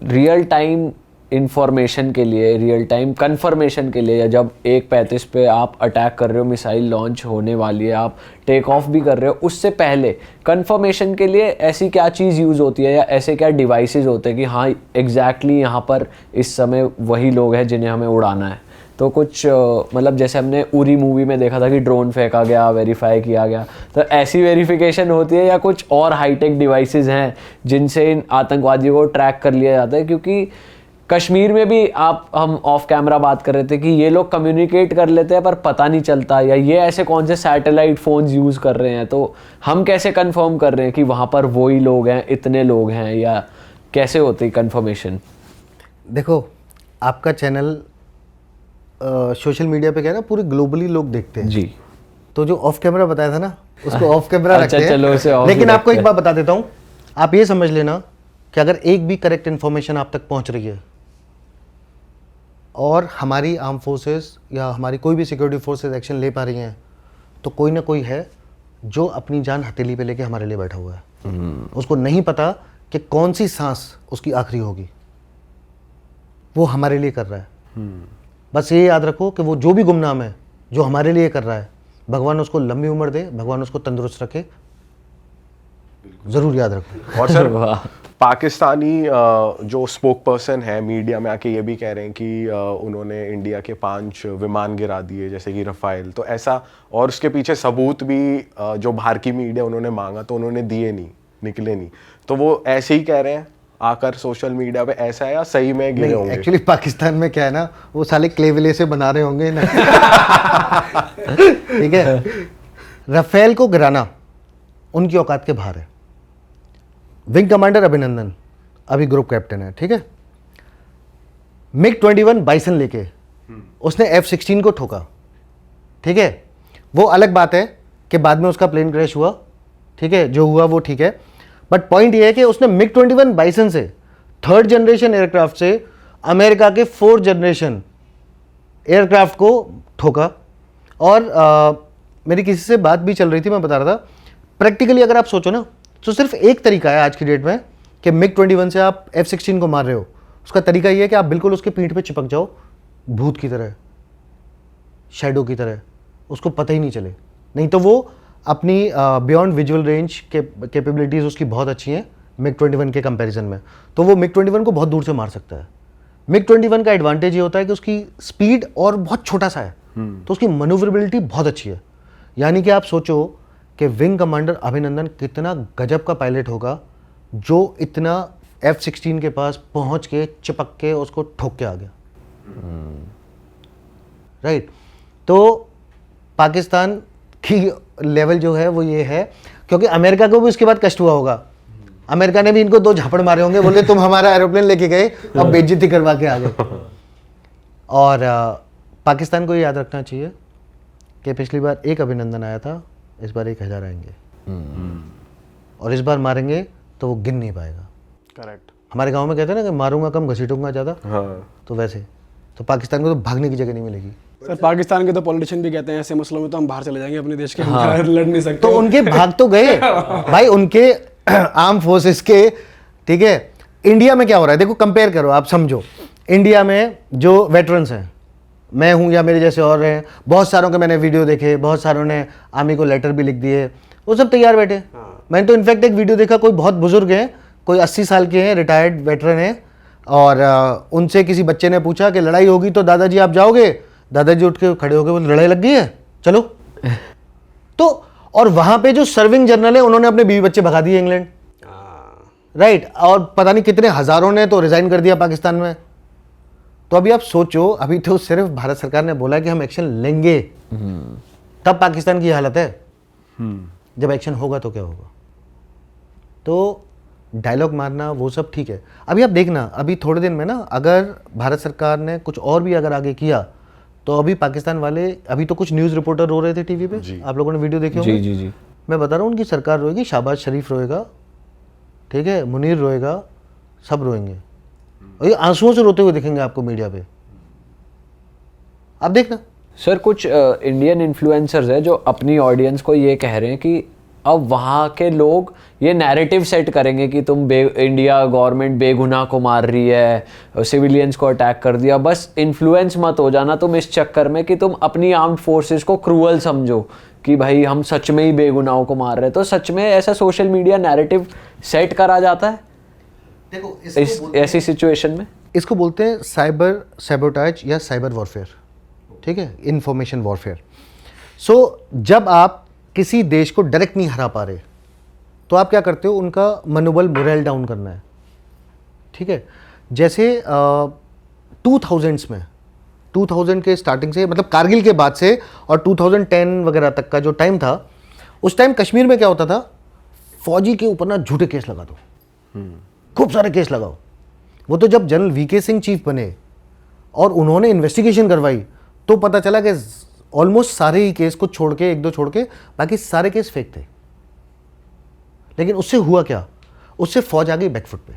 रियल टाइम इंफॉर्मेशन के लिए, रियल टाइम कंफर्मेशन के लिए, जब 1:35 पे आप अटैक कर रहे हो, मिसाइल लॉन्च होने वाली है, आप टेक ऑफ भी कर रहे हो, उससे पहले कंफर्मेशन के लिए ऐसी क्या चीज़ यूज़ होती है या ऐसे क्या डिवाइसेस होते हैं कि हाँ एग्जैक्टली यहाँ पर इस समय वही लोग हैं जिन्हें हमें उड़ाना है? तो कुछ मतलब जैसे हमने उरी मूवी में देखा था कि ड्रोन फेंका गया, वेरीफाई किया गया, तो ऐसी वेरिफिकेशन होती है या कुछ और हाईटेक डिवाइसेस हैं जिनसे इन आतंकवादियों को ट्रैक कर लिया जाता है? क्योंकि कश्मीर में भी हम ऑफ कैमरा बात कर रहे थे कि ये लोग कम्युनिकेट कर लेते हैं पर पता नहीं चलता, या ये ऐसे कौन से सैटेलाइट फ़ोन्स यूज़ कर रहे हैं, तो हम कैसे कंफर्म कर रहे हैं कि वहाँ पर वही लोग हैं, इतने लोग हैं, या कैसे होती कंफर्मेशन? देखो, आपका चैनल सोशल मीडिया पे क्या है ना, पूरे ग्लोबली लोग देखते हैं जी। तो जो ऑफ कैमरा बताया था ना, उसको ऑफ कैमरा अच्छा, रखते हैं। चलो उसे off लेकिन ही आपको रखते एक बात बता देता हूँ, आप ये समझ लेना कि अगर एक भी करेक्ट इन्फॉर्मेशन आप तक पहुंच रही है और हमारी आर्म फोर्सेस या हमारी कोई भी सिक्योरिटी फोर्सेस एक्शन ले पा रही हैं, तो कोई ना कोई है जो अपनी जान हथेली पे लेके हमारे लिए बैठा हुआ है। उसको नहीं पता कि कौन सी सांस उसकी आखिरी होगी, वो हमारे लिए कर रहा है। बस ये याद रखो कि वो जो भी गुमनाम है जो हमारे लिए कर रहा है, भगवान उसको लंबी उम्र दे, भगवान उसको तंदुरुस्त रखे, जरूर याद रखो। और सर वाह। पाकिस्तानी जो स्पोक पर्सन है मीडिया में आके ये भी कह रहे हैं कि उन्होंने इंडिया के 5 विमान गिरा दिए जैसे कि रफाइल, तो ऐसा, और उसके पीछे सबूत भी जो बाहर की मीडिया उन्होंने मांगा तो उन्होंने दिए नहीं, निकले नहीं, तो वो ऐसे ही कह रहे हैं आकर सोशल मीडिया पे, ऐसा है या सही में गिरे होंगे? एक्चुअली पाकिस्तान में क्या है ना, वो साले क्लेविले से बना रहे होंगे ना। ठीक है, राफेल को गिराना उनकी औकात के बाहर है। विंग कमांडर अभिनंदन अभी ग्रुप कैप्टन है, ठीक है, मिग 21 बाइसन लेके उसने F-16 को ठोका, ठीक है। वो अलग बात है कि बाद में उसका प्लेन क्रैश हुआ, ठीक है, जो हुआ वो ठीक है, बट पॉइंट ये है कि उसने मिग 21 बाइसन से 3rd जनरेशन एयरक्राफ्ट से अमेरिका के 4th जनरेशन एयरक्राफ्ट को ठोका। और मेरी किसी से बात भी चल रही थी, मैं बता रहा था, प्रैक्टिकली अगर आप सोचो ना, तो सिर्फ एक तरीका है आज की डेट में कि मिग 21 से आप F-16 को मार रहे हो, उसका तरीका ये है कि आप बिल्कुल उसके पीठ पे चिपक जाओ, भूत की तरह, शैडो की तरह, उसको पता ही नहीं चले। नहीं तो वो अपनी बियॉन्ड विजुअल रेंज कैपेबिलिटीज़ उसकी बहुत अच्छी हैं मिग 21 के कंपैरिजन में, तो वो मिग 21 को बहुत दूर से मार सकता है। मिग 21 का एडवांटेज ये होता है कि उसकी स्पीड और बहुत छोटा सा है, तो उसकी मनूवरेबिलिटी बहुत अच्छी है। यानी कि आप सोचो कि विंग कमांडर अभिनंदन कितना गजब का पायलट होगा जो इतना F-16 के पास पहुंच के चिपक के उसको ठोक के आ गया। राइट, तो पाकिस्तान की लेवल जो है वो ये है, क्योंकि अमेरिका को भी उसके बाद कष्ट हुआ होगा, अमेरिका ने भी इनको 2 झापड़ मारे होंगे, बोले तुम हमारा एरोप्लेन लेके गए, अब बेइज्जती करवा के आ गए। और पाकिस्तान को ये याद रखना चाहिए कि पिछली बार 1 अभिनंदन आया था, इस बार 1000 आएंगे, और इस बार मारेंगे तो वो गिन नहीं पाएगा। करेक्ट। हमारे गांव में कहते हैं ना कि मारूंगा कम घसीटूंगा ज़्यादा, हाँ। तो वैसे तो पाकिस्तान को तो भागने की जगह नहीं मिलेगी। सर पाकिस्तान के तो पॉलिटिशियन भी कहते हैं ऐसे मसलों में तो हम बाहर चले जाएंगे, अपने देश के बाहर लड़ नहीं सकते। तो उनके भाग तो गए भाई, उनके आर्म फोर्सेस के, ठीक है। इंडिया में क्या हो रहा है देखो, कंपेयर करो, आप समझो। इंडिया में जो वेटरन्स हैं, मैं हूं या मेरे जैसे और हैं, बहुत सारों के मैंने वीडियो देखे, बहुत सारों ने आर्मी को लेटर भी लिख दिए, वो सब तैयार बैठे। मैंने तो इनफैक्ट एक वीडियो देखा, कोई बहुत बुजुर्ग हैं, कोई 80 साल के हैं, रिटायर्ड वेटरन हैं, और उनसे किसी बच्चे ने पूछा कि लड़ाई होगी तो दादाजी आप जाओगे? दादाजी उठ के खड़े हो गए, बोले लड़ाई लग गई है, चलो। तो और वहां पे जो सर्विंग जनरल है उन्होंने अपने बीवी बच्चे भगा दिए इंग्लैंड, राइट, और पता नहीं कितने हजारों ने तो रिजाइन कर दिया पाकिस्तान में। तो अभी आप सोचो, अभी तो सिर्फ भारत सरकार ने बोला कि हम एक्शन लेंगे, तब पाकिस्तान की हालत है, जब एक्शन होगा तो क्या होगा। तो डायलॉग मारना वो सब ठीक है। अभी आप देखना, अभी थोड़े दिन में ना, अगर भारत सरकार ने कुछ और भी अगर आगे किया तो अभी पाकिस्तान वाले, अभी तो कुछ न्यूज़ रिपोर्टर रो रहे थे टीवी पे, आप लोगों ने वीडियो देखे होंगे। जी जी जी। मैं बता रहा हूँ, उनकी सरकार रोएगी, शहबाज शरीफ रोएगा, ठीक है, मुनीर रोएगा, सब रोएंगे, और ये आंसुओं से रोते हुए दिखेंगे आपको मीडिया पे, आप देखना। सर कुछ इंडियन इन्फ्लुएंसर्स है जो अपनी ऑडियंस को ये कह रहे हैं कि अब वहाँ के लोग ये नैरेटिव सेट करेंगे कि इंडिया गवर्नमेंट बेगुनाह को मार रही है, सिविलियंस को अटैक कर दिया, बस इन्फ्लुएंस मत हो जाना तुम इस चक्कर में कि तुम अपनी आर्म्ड फोर्सेस को क्रूअल समझो कि भाई हम सच में ही बेगुनाहों को मार रहे हैं। तो सच में ऐसा सोशल मीडिया नैरेटिव सेट करा जाता है देखो ऐसी सिचुएशन में? इसको बोलते हैं साइबर सैबोटाज या साइबर वॉरफेयर, ठीक है, इंफॉर्मेशन वॉरफेयर। सो जब आप किसी देश को डायरेक्ट नहीं हरा पा रहे तो आप क्या करते हो, उनका मनोबल मोरल डाउन करना है, ठीक है। जैसे 2000s में, 2000 के स्टार्टिंग से, मतलब कारगिल के बाद से और 2010 वगैरह तक का जो टाइम था, उस टाइम कश्मीर में क्या होता था, फौजी के ऊपर ना झूठे केस लगा दो, खूब सारे केस लगाओ। वो तो जब जनरल वीके सिंह चीफ बने और उन्होंने इन्वेस्टिगेशन करवाई तो पता चला कि ऑलमोस्ट सारे ही केस, कुछ छोड़ के, एक दो छोड़ के, बाकी सारे केस फेक थे। लेकिन उससे हुआ क्या, उससे फौज आ गई बैकफुट पे।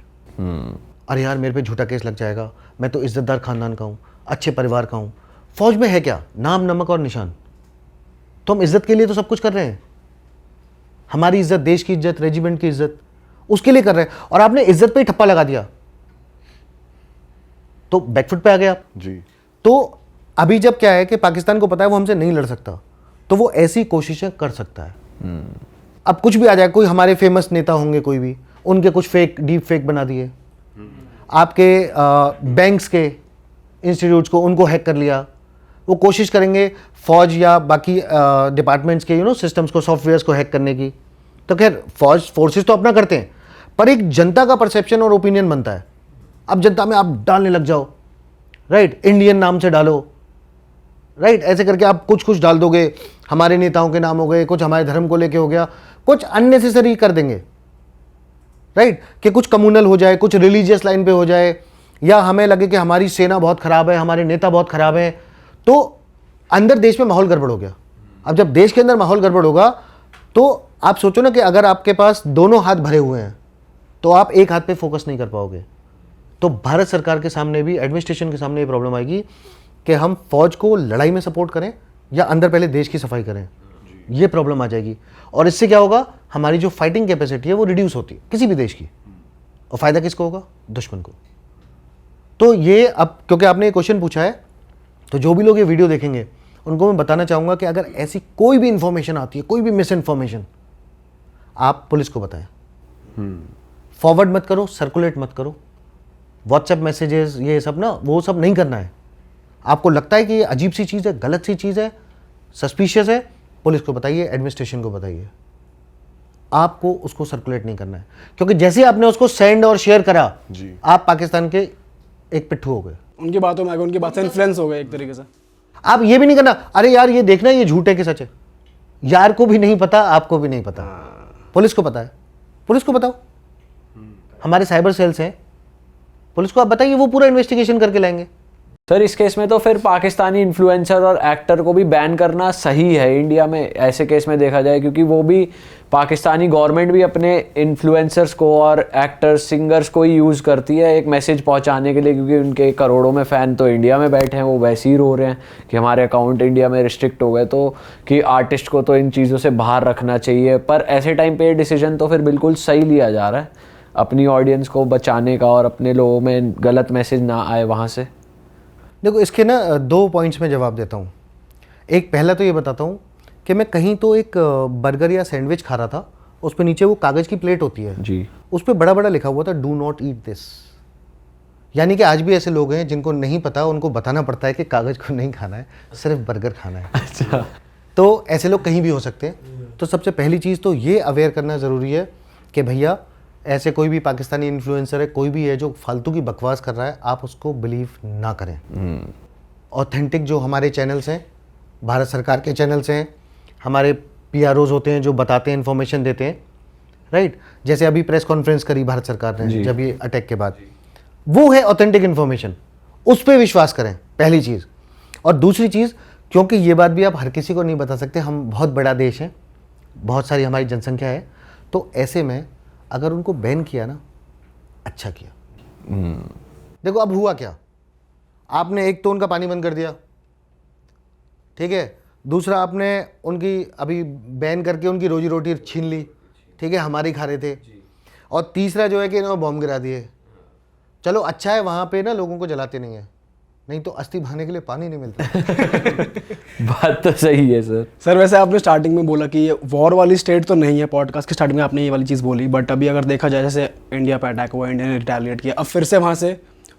अरे यार मेरे पे झूठा केस लग जाएगा, मैं तो इज्जतदार खानदान का हूँ, अच्छे परिवार का हूँ। फौज में है क्या, नाम, नमक और निशान। तो हम इज्जत के लिए तो सब कुछ कर रहे हैं, हमारी इज्जत, देश की इज्जत, रेजिमेंट की इज्जत, उसके लिए कर रहे हैं। और आपने इज्जत पे ही ठप्पा लगा दिया तो बैकफुट पे आ गए आप जी। तो अभी जब क्या है कि पाकिस्तान को पता है वो हमसे नहीं लड़ सकता, तो वो ऐसी कोशिशें कर सकता है। अब कुछ भी आ जाए, कोई हमारे फेमस नेता होंगे, कोई भी, उनके कुछ फेक, डीप फेक बना दिए, आपके बैंक्स के इंस्टीट्यूट्स को, उनको हैक कर लिया। वो कोशिश करेंगे फौज या बाकी डिपार्टमेंट्स के सिस्टम्स को, सॉफ्टवेयर्स को हैक करने की। तो खैर फोर्सेस तो अपना करते हैं, पर एक जनता का परसेप्शन और ओपिनियन बनता है। अब जनता में आप डालने लग जाओ, राइट, इंडियन नाम से डालो, राइट, ऐसे करके आप कुछ कुछ डाल दोगे, हमारे नेताओं के नाम हो गए, कुछ हमारे धर्म को लेके हो गया, कुछ अननेसेसरी कर देंगे, राइट, कि कुछ कम्युनल हो जाए, कुछ रिलीजियस लाइन पे हो जाए, या हमें लगे कि हमारी सेना बहुत खराब है, हमारे नेता बहुत खराब है, तो अंदर देश में माहौल गड़बड़ हो गया। अब जब देश के अंदर माहौल गड़बड़ होगा तो आप सोचो ना कि अगर आपके पास दोनों हाथ भरे हुए हैं तो आप एक हाथ पे फोकस नहीं कर पाओगे। तो भारत सरकार के सामने भी, एडमिनिस्ट्रेशन के सामने ये प्रॉब्लम आएगी कि हम फौज को लड़ाई में सपोर्ट करें या अंदर पहले देश की सफाई करें, ये प्रॉब्लम आ जाएगी। और इससे क्या होगा, हमारी जो फाइटिंग कैपेसिटी है वो रिड्यूस होती है किसी भी देश की, और फायदा किसको होगा, दुश्मन को। तो ये, अब क्योंकि आपने ये क्वेश्चन पूछा है, तो जो भी लोग ये वीडियो देखेंगे उनको मैं बताना चाहूँगा कि अगर ऐसी कोई भी इंफॉर्मेशन आती है, कोई भी मिस इन्फॉर्मेशन, आप पुलिस को बताएं। फॉरवर्ड मत करो, सर्कुलेट मत करो, व्हाट्सएप मैसेजेस ये सब ना, वो सब नहीं करना है। आपको लगता है कि ये अजीब सी चीज़ है, गलत सी चीज़ है, सस्पिशियस है, पुलिस को बताइए, एडमिनिस्ट्रेशन को बताइए। आपको उसको सर्कुलेट नहीं करना है, क्योंकि जैसे ही आपने उसको सेंड और शेयर करा, आप पाकिस्तान के एक पिट्ठू हो गए, उनकी बातों में आ गए, उनकी बात से इन्फ्लुएंस हो गए एक तरीके से। आप ये भी नहीं करना, अरे यार ये देखना ये झूठ है कि सच है। यार को भी नहीं पता, आपको भी नहीं पता, पुलिस को पता है, पुलिस को बताओ। हमारे साइबर सेल्स हैं, पुलिस को आप बताइए, वो पूरा इन्वेस्टिगेशन करके लाएंगे। सर इस केस में तो फिर पाकिस्तानी इन्फ्लुएंसर और एक्टर को भी बैन करना सही है इंडिया में, ऐसे केस में देखा जाए, क्योंकि वो भी, पाकिस्तानी गवर्नमेंट भी अपने इन्फ्लुएंसर्स को और एक्टर्स, सिंगर्स को ही यूज़ करती है एक मैसेज पहुंचाने के लिए, क्योंकि उनके करोड़ों में फ़ैन तो इंडिया में बैठे हैं, वो वैसे ही रो रहे हैं कि हमारे अकाउंट इंडिया में रिस्ट्रिक्ट हो गए, तो कि आर्टिस्ट को तो इन चीज़ों से बाहर रखना चाहिए। पर ऐसे टाइम पर ये डिसीजन तो फिर बिल्कुल सही लिया जा रहा है, अपनी ऑडियंस को बचाने का और अपने लोगों में गलत मैसेज ना आए वहाँ से। देखो इसके ना 2 पॉइंट्स में जवाब देता हूँ। एक, पहला तो ये बताता हूँ कि मैं कहीं तो एक बर्गर या सैंडविच खा रहा था, उस पर नीचे वो कागज़ की प्लेट होती है जी, उस पर बड़ा बड़ा लिखा हुआ था, डू नॉट ईट दिस। यानी कि आज भी ऐसे लोग हैं जिनको नहीं पता, उनको बताना पड़ता है कि कागज़ को नहीं खाना है, सिर्फ बर्गर खाना है। अच्छा, तो ऐसे लोग कहीं भी हो सकते हैं। तो सबसे पहली चीज़ तो ये अवेयर करना ज़रूरी है कि भैया ऐसे कोई भी पाकिस्तानी इन्फ्लुएंसर है, कोई भी है जो फालतू की बकवास कर रहा है, आप उसको बिलीव ना करें। ऑथेंटिक जो हमारे चैनल्स हैं, भारत सरकार के चैनल्स हैं, हमारे PROs होते हैं जो बताते हैं, इन्फॉर्मेशन देते हैं, राइट, जैसे अभी प्रेस कॉन्फ्रेंस करी भारत सरकार ने जब ये अटैक के बाद, वो है ऑथेंटिक इन्फॉर्मेशन, उस पर विश्वास करें, पहली चीज़। और दूसरी चीज़, क्योंकि ये बात भी आप हर किसी को नहीं बता सकते, हम बहुत बड़ा देश हैं, बहुत सारी हमारी जनसंख्या है, तो ऐसे में अगर उनको बैन किया ना, अच्छा किया। देखो अब हुआ क्या, आपने एक तो उनका पानी बंद कर दिया, ठीक है, दूसरा आपने उनकी अभी बैन करके उनकी रोजी रोटी छीन ली, ठीक है, हमारी खा रहे थे, और तीसरा जो है कि इन्होंने बॉम्ब गिरा दिए। चलो अच्छा है वहाँ पे ना लोगों को जलाते नहीं है, नहीं तो अस्थि बहाने के लिए पानी नहीं मिलता। बात तो सही है सर। सर वैसे आपने स्टार्टिंग में बोला कि ये वॉर वाली स्टेट तो नहीं है, पॉडकास्ट के स्टार्टिंग में आपने ये वाली चीज़ बोली, बट अभी अगर देखा जाए जैसे इंडिया पे अटैक हुआ, इंडिया ने रिटेलिएट किया, अब फिर से वहाँ से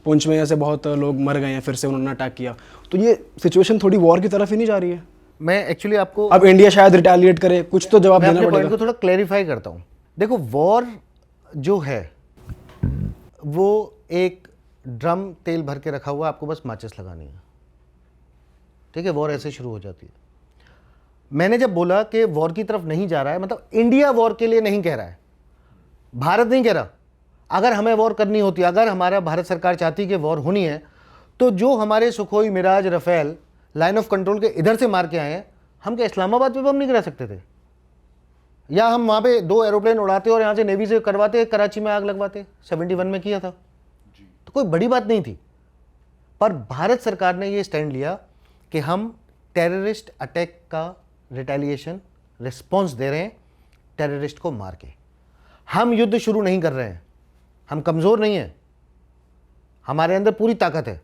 पुंछ में ऐसे बहुत लोग मर गए हैं, फिर से उन्होंने अटैक किया, तो ये सिचुएशन थोड़ी वॉर की तरफ ही नहीं जा रही है? मैं एक्चुअली आपको, अब इंडिया शायद रिटेलिएट करे, कुछ तो जवाब मैं देना अपने पड़ेगा। पॉइंट को थोड़ा क्लैरिफाई करता हूँ। देखो वॉर जो है वो एक ड्रम तेल भर के रखा हुआ, आपको बस माचिस लगानी है, ठीक है, वॉर ऐसे शुरू हो जाती है। मैंने जब बोला कि वॉर की तरफ नहीं जा रहा है, मतलब इंडिया वॉर के लिए नहीं कह रहा है, भारत नहीं कह रहा। अगर हमें वॉर करनी होती, अगर हमारा भारत सरकार चाहती कि वॉर होनी है, तो जो हमारे Sukhoi, Mirage, Rafale line of control के इधर से मार के आए हैं, हम क्या इस्लामाबाद पे बम नहीं गिरा सकते थे? या हम वहाँ पे 2 एरोप्लेन उड़ाते और यहाँ से नेवी से करवाते, कराची में आग लगवाते? 71 में किया था, तो कोई बड़ी बात नहीं थी। पर भारत सरकार ने ये स्टैंड लिया कि हम टेररिस्ट अटैक का रिटेलिएशन रिस्पॉन्स दे रहे हैं, टेररिस्ट को मार के। हम युद्ध शुरू नहीं कर रहे हैं, हम कमज़ोर नहीं हैं, हमारे अंदर पूरी ताकत है।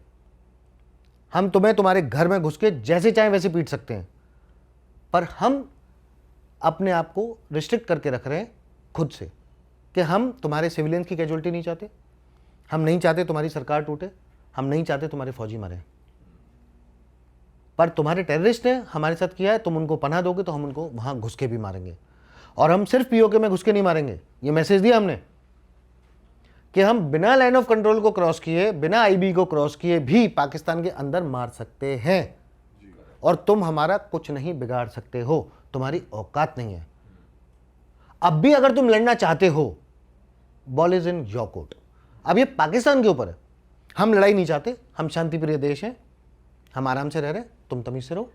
हम तुम्हें तुम्हारे घर में घुस के जैसे चाहें वैसे पीट सकते हैं, पर हम अपने आप को रिस्ट्रिक्ट करके रख रहे हैं खुद से कि हम तुम्हारे सिविलियंस की कैजुअलिटी नहीं चाहते, हम नहीं चाहते तुम्हारी सरकार टूटे, हम नहीं चाहते तुम्हारे फौजी मरे। पर तुम्हारे टेररिस्ट ने हमारे साथ किया है, तुम उनको पनाह दोगे तो हम उनको वहाँ घुस के भी मारेंगे। और हम सिर्फ पीओके में घुस के नहीं मारेंगे, ये मैसेज दिया हमने कि हम बिना लाइन ऑफ कंट्रोल को क्रॉस किए, बिना आईबी को क्रॉस किए भी पाकिस्तान के अंदर मार सकते हैं, और तुम हमारा कुछ नहीं बिगाड़ सकते हो, तुम्हारी औकात नहीं है। अब भी अगर तुम लड़ना चाहते हो, ball is in your court. अब ये पाकिस्तान के ऊपर है। हम लड़ाई नहीं चाहते, हम शांति प्रिय देश हैं, हम आराम से रह रहे हैं, तुम तमीज से रहो।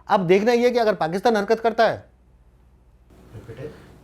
अब देखना ये कि अगर पाकिस्तान हरकत करता है।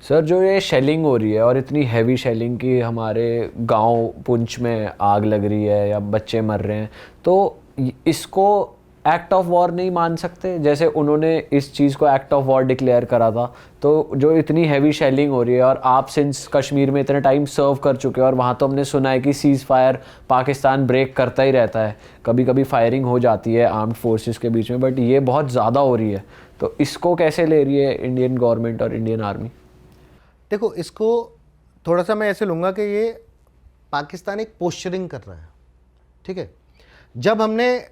सर, जो ये शेलिंग हो रही है और इतनी हैवी शेलिंग की हमारे गांव पुंछ में आग लग रही है या बच्चे मर रहे हैं, तो इसको एक्ट ऑफ वॉर नहीं मान सकते? जैसे उन्होंने इस चीज़ को एक्ट ऑफ वॉर डिक्लेयर करा था, तो जो इतनी हैवी शेलिंग हो रही है और आप सिंस कश्मीर में इतने टाइम सर्व कर चुके हैं और वहाँ तो हमने सुना है कि सीज़ फायर पाकिस्तान ब्रेक करता ही रहता है, कभी कभी फायरिंग हो जाती है आर्म्ड फोर्सेस के बीच में, बट ये बहुत ज़्यादा हो रही है, तो इसको कैसे ले रही है इंडियन गवर्नमेंट और इंडियन आर्मी? देखो, इसको थोड़ा सा मैं ऐसे लूँगा कि ये पाकिस्तान एक पोस्चरिंग कर रहा है, ठीक है। जब हमने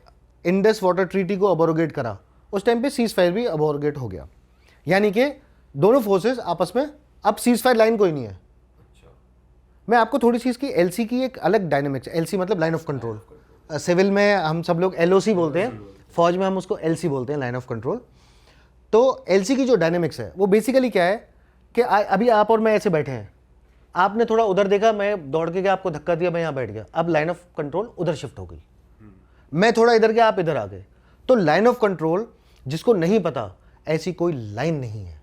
इंडस वाटर ट्रीटी को अबोरोगेट करा, उस टाइम पे सीज फायर भी अबोरोगेट हो गया, यानी कि दोनों फोर्सेस आपस में, अब सीज फायर लाइन कोई नहीं है। मैं आपको थोड़ी सी इसकी एलसी की एक अलग डायनेमिक्स, एलसी मतलब लाइन ऑफ कंट्रोल, सिविल में हम सब लोग एलओसी बोलते हैं, फौज में हम उसको एलसी बोलते हैं, लाइन ऑफ कंट्रोल। तो एलसी की जो डायनेमिक्स है वो बेसिकली क्या है कि अभी आप और मैं ऐसे बैठे हैं, आपने थोड़ा उधर देखा, मैं दौड़ के गया, आपको धक्का दिया, मैं यहाँ बैठ गया, अब लाइन ऑफ कंट्रोल उधर शिफ्ट हो गई। मैं थोड़ा इधर गया, आप इधर आ गए, तो लाइन ऑफ कंट्रोल जिसको नहीं पता, ऐसी कोई लाइन नहीं है।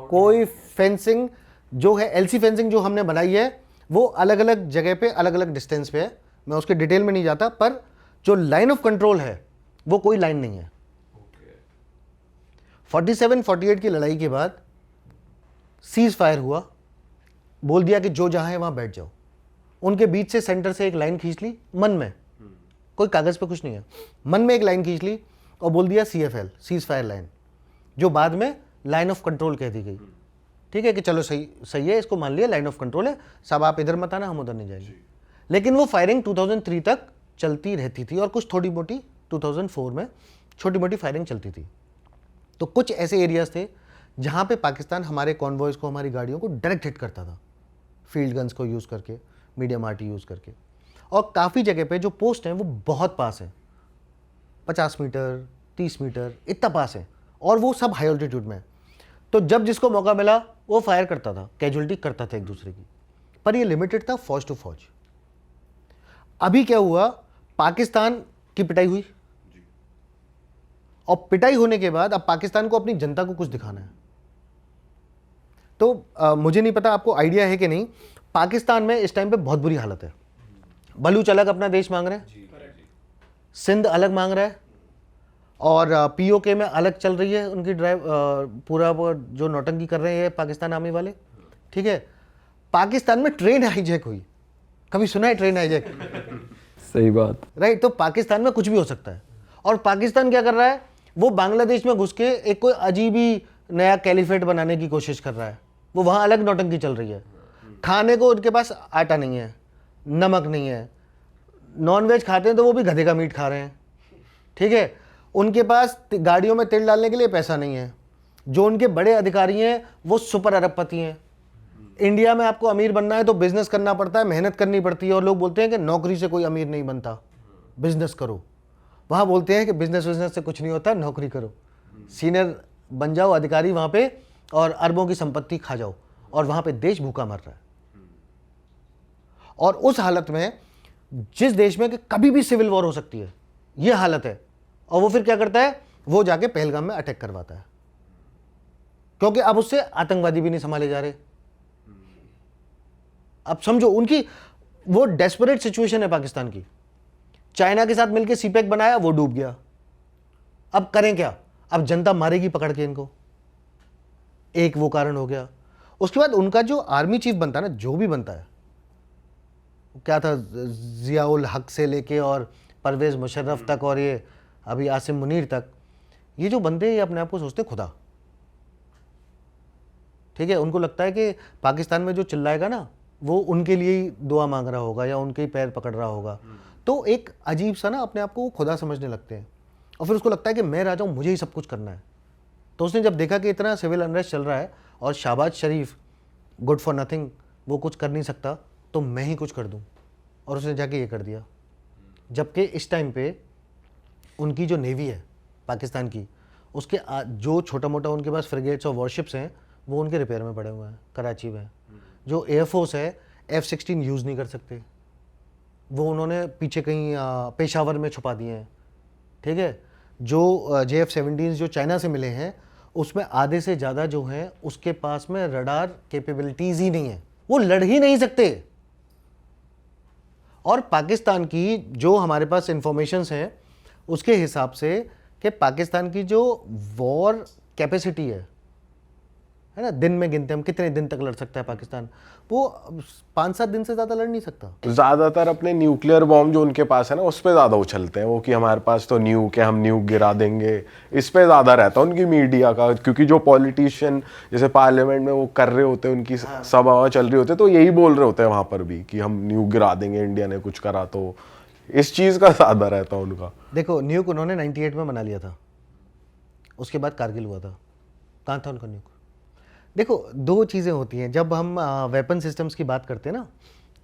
कोई फेंसिंग जो है, एलसी फेंसिंग जो हमने बनाई है, वो अलग अलग जगह पे अलग अलग डिस्टेंस पे है, मैं उसके डिटेल में नहीं जाता, पर जो लाइन ऑफ कंट्रोल है वो कोई लाइन नहीं है। 47-48 की लड़ाई के बाद सीज फायर हुआ, बोल दिया कि जो जहां है वहां बैठ जाओ, उनके बीच से सेंटर से एक लाइन खींच ली, मन में, कोई कागज पे कुछ नहीं है, मन में एक लाइन खींच ली और बोल दिया CFL, सीज फायर लाइन, जो बाद में लाइन ऑफ कंट्रोल कह दी गई। ठीक है कि चलो सही है, इसको मान लिया लाइन ऑफ कंट्रोल है, सब आप इधर मत आना, हम उधर नहीं जाएंगे। लेकिन वो फायरिंग 2003 तक चलती रहती थी और कुछ थोड़ी मोटी 2004 में छोटी मोटी फायरिंग चलती थी। तो कुछ ऐसे एरियाज थे जहाँ पे पाकिस्तान हमारे कॉन्वॉयज़ को, हमारी गाड़ियों को डायरेक्ट हिट करता था, फील्ड गन्स को यूज़ करके, मीडियम आर्टी यूज़ करके, और काफ़ी जगह पे जो पोस्ट हैं वो बहुत पास हैं, 50 मीटर 30 मीटर इतना पास है, और वो सब हाई ऑल्टीट्यूड में। तो जब जिसको मौका मिला वो फायर करता था, कैजुअलिटी करता था एक दूसरे की, पर ये लिमिटेड था फौज टू फौज। अभी क्या हुआ, पाकिस्तान की पिटाई हुई, और पिटाई होने के बाद अब पाकिस्तान को अपनी जनता को कुछ दिखाना है। तो मुझे नहीं पता आपको आइडिया है कि नहीं, पाकिस्तान में इस टाइम पे बहुत बुरी हालत है। बलूच अलग अपना देश मांग रहे हैं, सिंध अलग मांग रहा है, और POK में अलग चल रही है उनकी ड्राइव, पूरा जो नौटंकी कर रहे हैं पाकिस्तान आर्मी वाले। ठीक है, पाकिस्तान में ट्रेन हाईजैक हुई, कभी सुना है ट्रेन हाईजैक? सही बात, राइट। तो पाकिस्तान में कुछ भी हो सकता है, और पाकिस्तान क्या कर रहा है, वो बांग्लादेश में घुस के एक कोई अजीब ही नया कैलिफेट बनाने की कोशिश कर रहा है, वो वहाँ अलग नौटंकी चल रही है। खाने को उनके पास आटा नहीं है, नमक नहीं है, नॉनवेज खाते हैं तो वो भी गधे का मीट खा रहे हैं। ठीक है, उनके पास गाड़ियों में तेल डालने के लिए पैसा नहीं है, जो उनके बड़े अधिकारी हैं वो सुपर अरबपति हैं। इंडिया में आपको अमीर बनना है तो बिजनेस करना पड़ता है, मेहनत करनी पड़ती है, और लोग बोलते हैं कि नौकरी से कोई अमीर नहीं बनता, बिजनेस करो। वहाँ बोलते हैं कि बिजनेस से कुछ नहीं होता, नौकरी करो, सीनियर बन जाओ अधिकारी वहाँ पे, और अरबों की संपत्ति खा जाओ, और वहाँ पे देश भूखा मर रहा है। और उस हालत में, जिस देश में कि कभी भी सिविल वॉर हो सकती है, ये हालत है, और वो फिर क्या करता है, वो जाके पहलगाम में अटैक करवाता है, क्योंकि अब उससे आतंकवादी भी नहीं संभाले जा रहे। अब समझो उनकी वो डेस्परेट सिचुएशन है पाकिस्तान की। चाइना के साथ मिलकर सीपेक बनाया, वो डूब गया। अब करें क्या? अब जनता मारेगी पकड़ के इनको। एक वो कारण हो गया। उसके बाद उनका जो आर्मी चीफ बनता है ना, जो भी बनता है, क्या था, जियाउल हक से लेके और परवेज मुशर्रफ तक और ये अभी आसिम मुनीर तक, ये जो बंदे ये अपने आप को सोचते खुदा। ठीक है, उनको लगता है कि पाकिस्तान में जो चिल्लाएगा ना वो उनके लिए ही दुआ मांग रहा होगा या उनके ही पैर पकड़ रहा होगा। तो एक अजीब सा ना अपने आप को वो खुदा समझने लगते हैं और फिर उसको लगता है कि मैं राजा हूँ, मुझे ही सब कुछ करना है। तो उसने जब देखा कि इतना सिविल अनरेस्ट चल रहा है और शहबाज शरीफ गुड फॉर नथिंग, वो कुछ कर नहीं सकता, तो मैं ही कुछ कर दूँ, और उसने जाके ये कर दिया। जबकि इस टाइम पे उनकी जो नेवी है पाकिस्तान की, उसके जो छोटा मोटा उनके पास फ्रिगेट्स और वॉरशिप्स हैं वो उनके रिपेयर में पड़े हुए हैं कराची में। जो एयरफोर्स है F-16 यूज़ नहीं कर सकते, वो उन्होंने पीछे कहीं पेशावर में छुपा दिए हैं। ठीक है, जो JF-17 जो चाइना से मिले हैं उसमें आधे से ज़्यादा जो हैं उसके पास में रडार कैपेबिलिटीज़ ही नहीं है, वो लड़ ही नहीं सकते। और पाकिस्तान की जो हमारे पास इंफॉर्मेशंस हैं उसके हिसाब से कि पाकिस्तान की जो वॉर कैपेसिटी है ना, दिन में गिनते हम कितने दिन तक लड़ सकता है पाकिस्तान, वो 5-7 दिन से ज़्यादा लड़ नहीं सकता। ज़्यादातर अपने न्यूक्लियर बॉम्ब जो उनके पास है ना उस पर ज़्यादा उछलते हैं वो, कि हमारे पास तो न्यूक है, हम न्यूक गिरा देंगे। इस पे ज़्यादा रहता है उनकी मीडिया का, क्योंकि जो पॉलिटिशियन जैसे पार्लियामेंट में वो कर रहे होते हैं, उनकी सभा चल रही होती है, तो यही बोल रहे होते हैं वहाँ पर भी कि हम न्यूक गिरा देंगे, इंडिया ने कुछ करा तो। इस चीज़ का ज़्यादा रहता है उनका। देखो न्यूक उन्होंने 98 में बना लिया था, उसके बाद कारगिल हुआ था, कहाँ था उनका न्यूक? देखो दो चीज़ें होती हैं जब हम वेपन सिस्टम्स की बात करते हैं ना,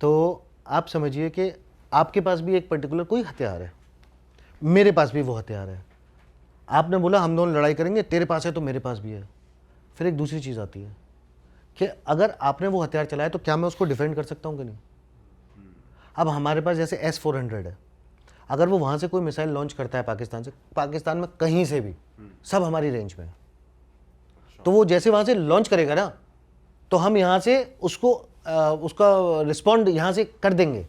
तो आप समझिए कि आपके पास भी एक पर्टिकुलर कोई हथियार है, मेरे पास भी वो हथियार है। आपने बोला हम दोनों लड़ाई करेंगे, तेरे पास है तो मेरे पास भी है। फिर एक दूसरी चीज़ आती है कि अगर आपने वो हथियार चलाया तो क्या मैं उसको डिफेंड कर सकता हूँ कि नहीं? अब हमारे पास जैसे S-400 है, अगर वो वहाँ से कोई मिसाइल लॉन्च करता है पाकिस्तान से, पाकिस्तान में कहीं से भी, सब हमारी रेंज में है, तो वो जैसे वहाँ से लॉन्च करेगा ना, तो हम यहाँ से उसको उसका रिस्पॉन्ड यहाँ से कर देंगे।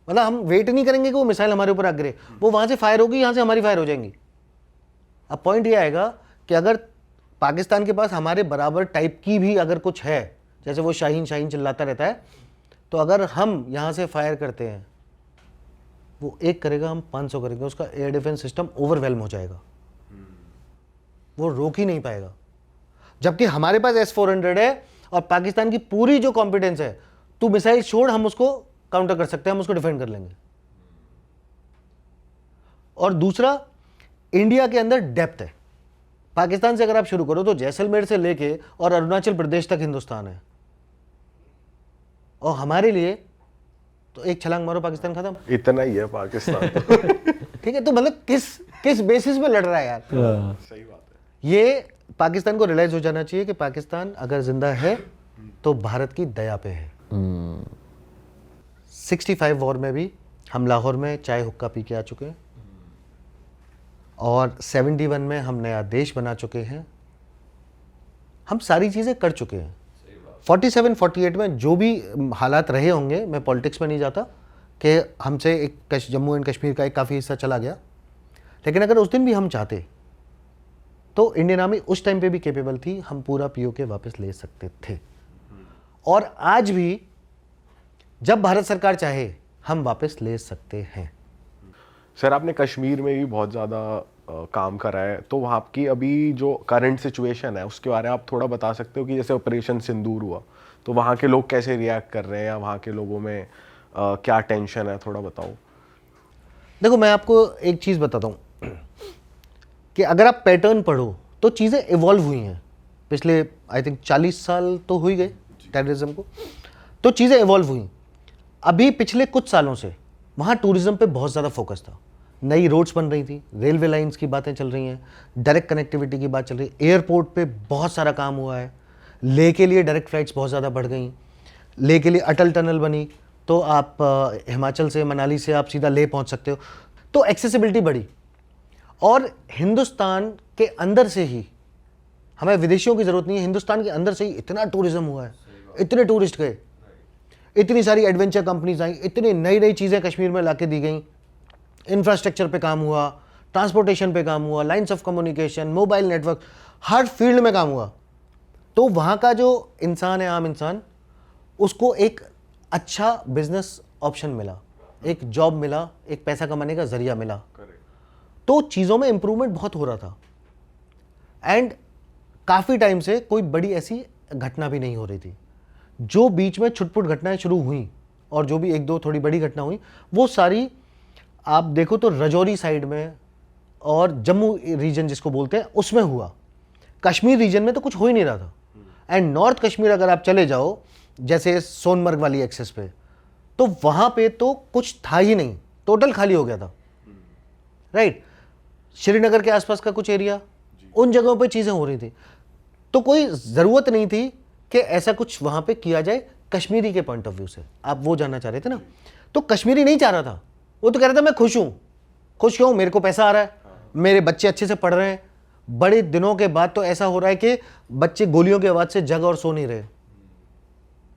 मतलब हम वेट नहीं करेंगे कि वो मिसाइल हमारे ऊपर आ गिरे, वो वहाँ से फायर होगी, यहाँ से हमारी फायर हो जाएंगी। अब पॉइंट ये आएगा कि अगर पाकिस्तान के पास हमारे बराबर टाइप की भी अगर कुछ है, जैसे वो शाहीन शाहीन चिल्लाता रहता है, तो अगर हम यहाँ से फायर करते हैं, वो एक करेगा, हम 500 करेंगे, उसका एयर डिफेंस सिस्टम ओवरवेल्म हो जाएगा, वो रोक ही नहीं पाएगा। जबकि हमारे पास S-400 है और पाकिस्तान की पूरी जो कॉम्पिटेंस है, तू मिसाइल छोड़, हम उसको काउंटर कर सकते हैं, हम उसको डिफेंड कर लेंगे। और दूसरा, इंडिया के अंदर डेप्थ है। पाकिस्तान से अगर आप शुरू करो तो जैसलमेर से लेके और अरुणाचल प्रदेश तक हिंदुस्तान है, और हमारे लिए तो एक छलांग मारो पाकिस्तान खत्म, इतना ही है पाकिस्तान। ठीक है, तो मतलब किस बेसिस पे लड़ रहा है यार? सही बात है। ये पाकिस्तान को रियलाइज हो जाना चाहिए कि पाकिस्तान अगर जिंदा है तो भारत की दया पे है। 65 वॉर में भी हम लाहौर में चाय हुक्का पी के आ चुके हैं, और 71 में हम नया देश बना चुके हैं। हम सारी चीज़ें कर चुके हैं। 47-48 में जो भी हालात रहे होंगे, मैं पॉलिटिक्स में नहीं जाता, कि हमसे एक जम्मू एंड कश्मीर का एक काफ़ी हिस्सा चला गया, लेकिन अगर उस दिन भी हम चाहते तो इंडियन आर्मी उस टाइम पे भी कैपेबल थी, हम पूरा POK वापस ले सकते थे। और आज भी जब भारत सरकार चाहे हम वापस ले सकते हैं। सर आपने कश्मीर में भी बहुत ज़्यादा काम करा है, तो वहाँ की अभी जो करंट सिचुएशन है उसके बारे में आप थोड़ा बता सकते हो कि जैसे ऑपरेशन सिंदूर हुआ तो वहाँ के लोग कैसे रिएक्ट कर रहे हैं, या वहाँ के लोगों में क्या टेंशन है, थोड़ा बताओ। देखो मैं आपको एक चीज़ बताता हूँ कि अगर आप पैटर्न पढ़ो तो चीज़ें इवॉल्व हुई हैं पिछले आई थिंक 40 साल तो हो ही गए टेररिज्म को, तो चीज़ें इवॉल्व हुई। अभी पिछले कुछ सालों से वहाँ टूरिज्म पे बहुत ज़्यादा फोकस था, नई रोड्स बन रही थी, रेलवे लाइंस की बातें चल रही हैं, डायरेक्ट कनेक्टिविटी की बात चल रही है, एयरपोर्ट पे बहुत सारा काम हुआ है, लेह के लिए डायरेक्ट फ्लाइट्स बहुत ज़्यादा बढ़ गई, लेह के लिए अटल टनल बनी, तो आप हिमाचल से मनाली से आप सीधा लेह पहुँच सकते हो, तो एक्सेसिबिलिटी बढ़ी। और हिंदुस्तान के अंदर से ही, हमें विदेशियों की ज़रूरत नहीं है, हिंदुस्तान के अंदर से ही इतना टूरिज्म हुआ है, इतने टूरिस्ट गए, इतनी सारी एडवेंचर कंपनीज आई, इतनी नई नई चीज़ें कश्मीर में लाके दी गई, इंफ्रास्ट्रक्चर पे काम हुआ, ट्रांसपोर्टेशन पे काम हुआ, lines of communication, mobile network, her field में काम हुआ। तो वहाँ का जो इंसान है, आम इंसान, उसको एक अच्छा बिजनेस ऑप्शन मिला, एक जॉब मिला, एक पैसा कमाने का जरिया मिला। तो चीज़ों में इम्प्रूवमेंट बहुत हो रहा था एंड काफ़ी टाइम से कोई बड़ी ऐसी घटना भी नहीं हो रही थी। जो बीच में छुटपुट घटनाएं शुरू हुई और जो भी एक दो थोड़ी बड़ी घटना हुई, वो सारी आप देखो तो रजौरी साइड में और जम्मू रीजन जिसको बोलते हैं उसमें हुआ। कश्मीर रीजन में तो कुछ हो ही नहीं रहा था। एंड नॉर्थ कश्मीर अगर आप चले जाओ जैसे सोनमर्ग वाली एक्सेस पे, तो वहाँ पे तो कुछ था ही नहीं, टोटल खाली हो गया था, राइट। श्रीनगर के आसपास का कुछ एरिया, उन जगहों पे चीज़ें हो रही थी। तो कोई ज़रूरत नहीं थी कि ऐसा कुछ वहाँ पे किया जाए कश्मीरी के पॉइंट ऑफ व्यू से। आप वो जानना चाह रहे थे ना। तो कश्मीरी नहीं चाह रहा था, वो तो कह रहा था मैं खुश हूँ। खुश क्यों? मेरे को पैसा आ रहा है, मेरे बच्चे अच्छे से पढ़ रहे हैं। बड़े दिनों के बाद तो ऐसा हो रहा है कि बच्चे गोलियों की आवाज़ से जग और सो नहीं रहे,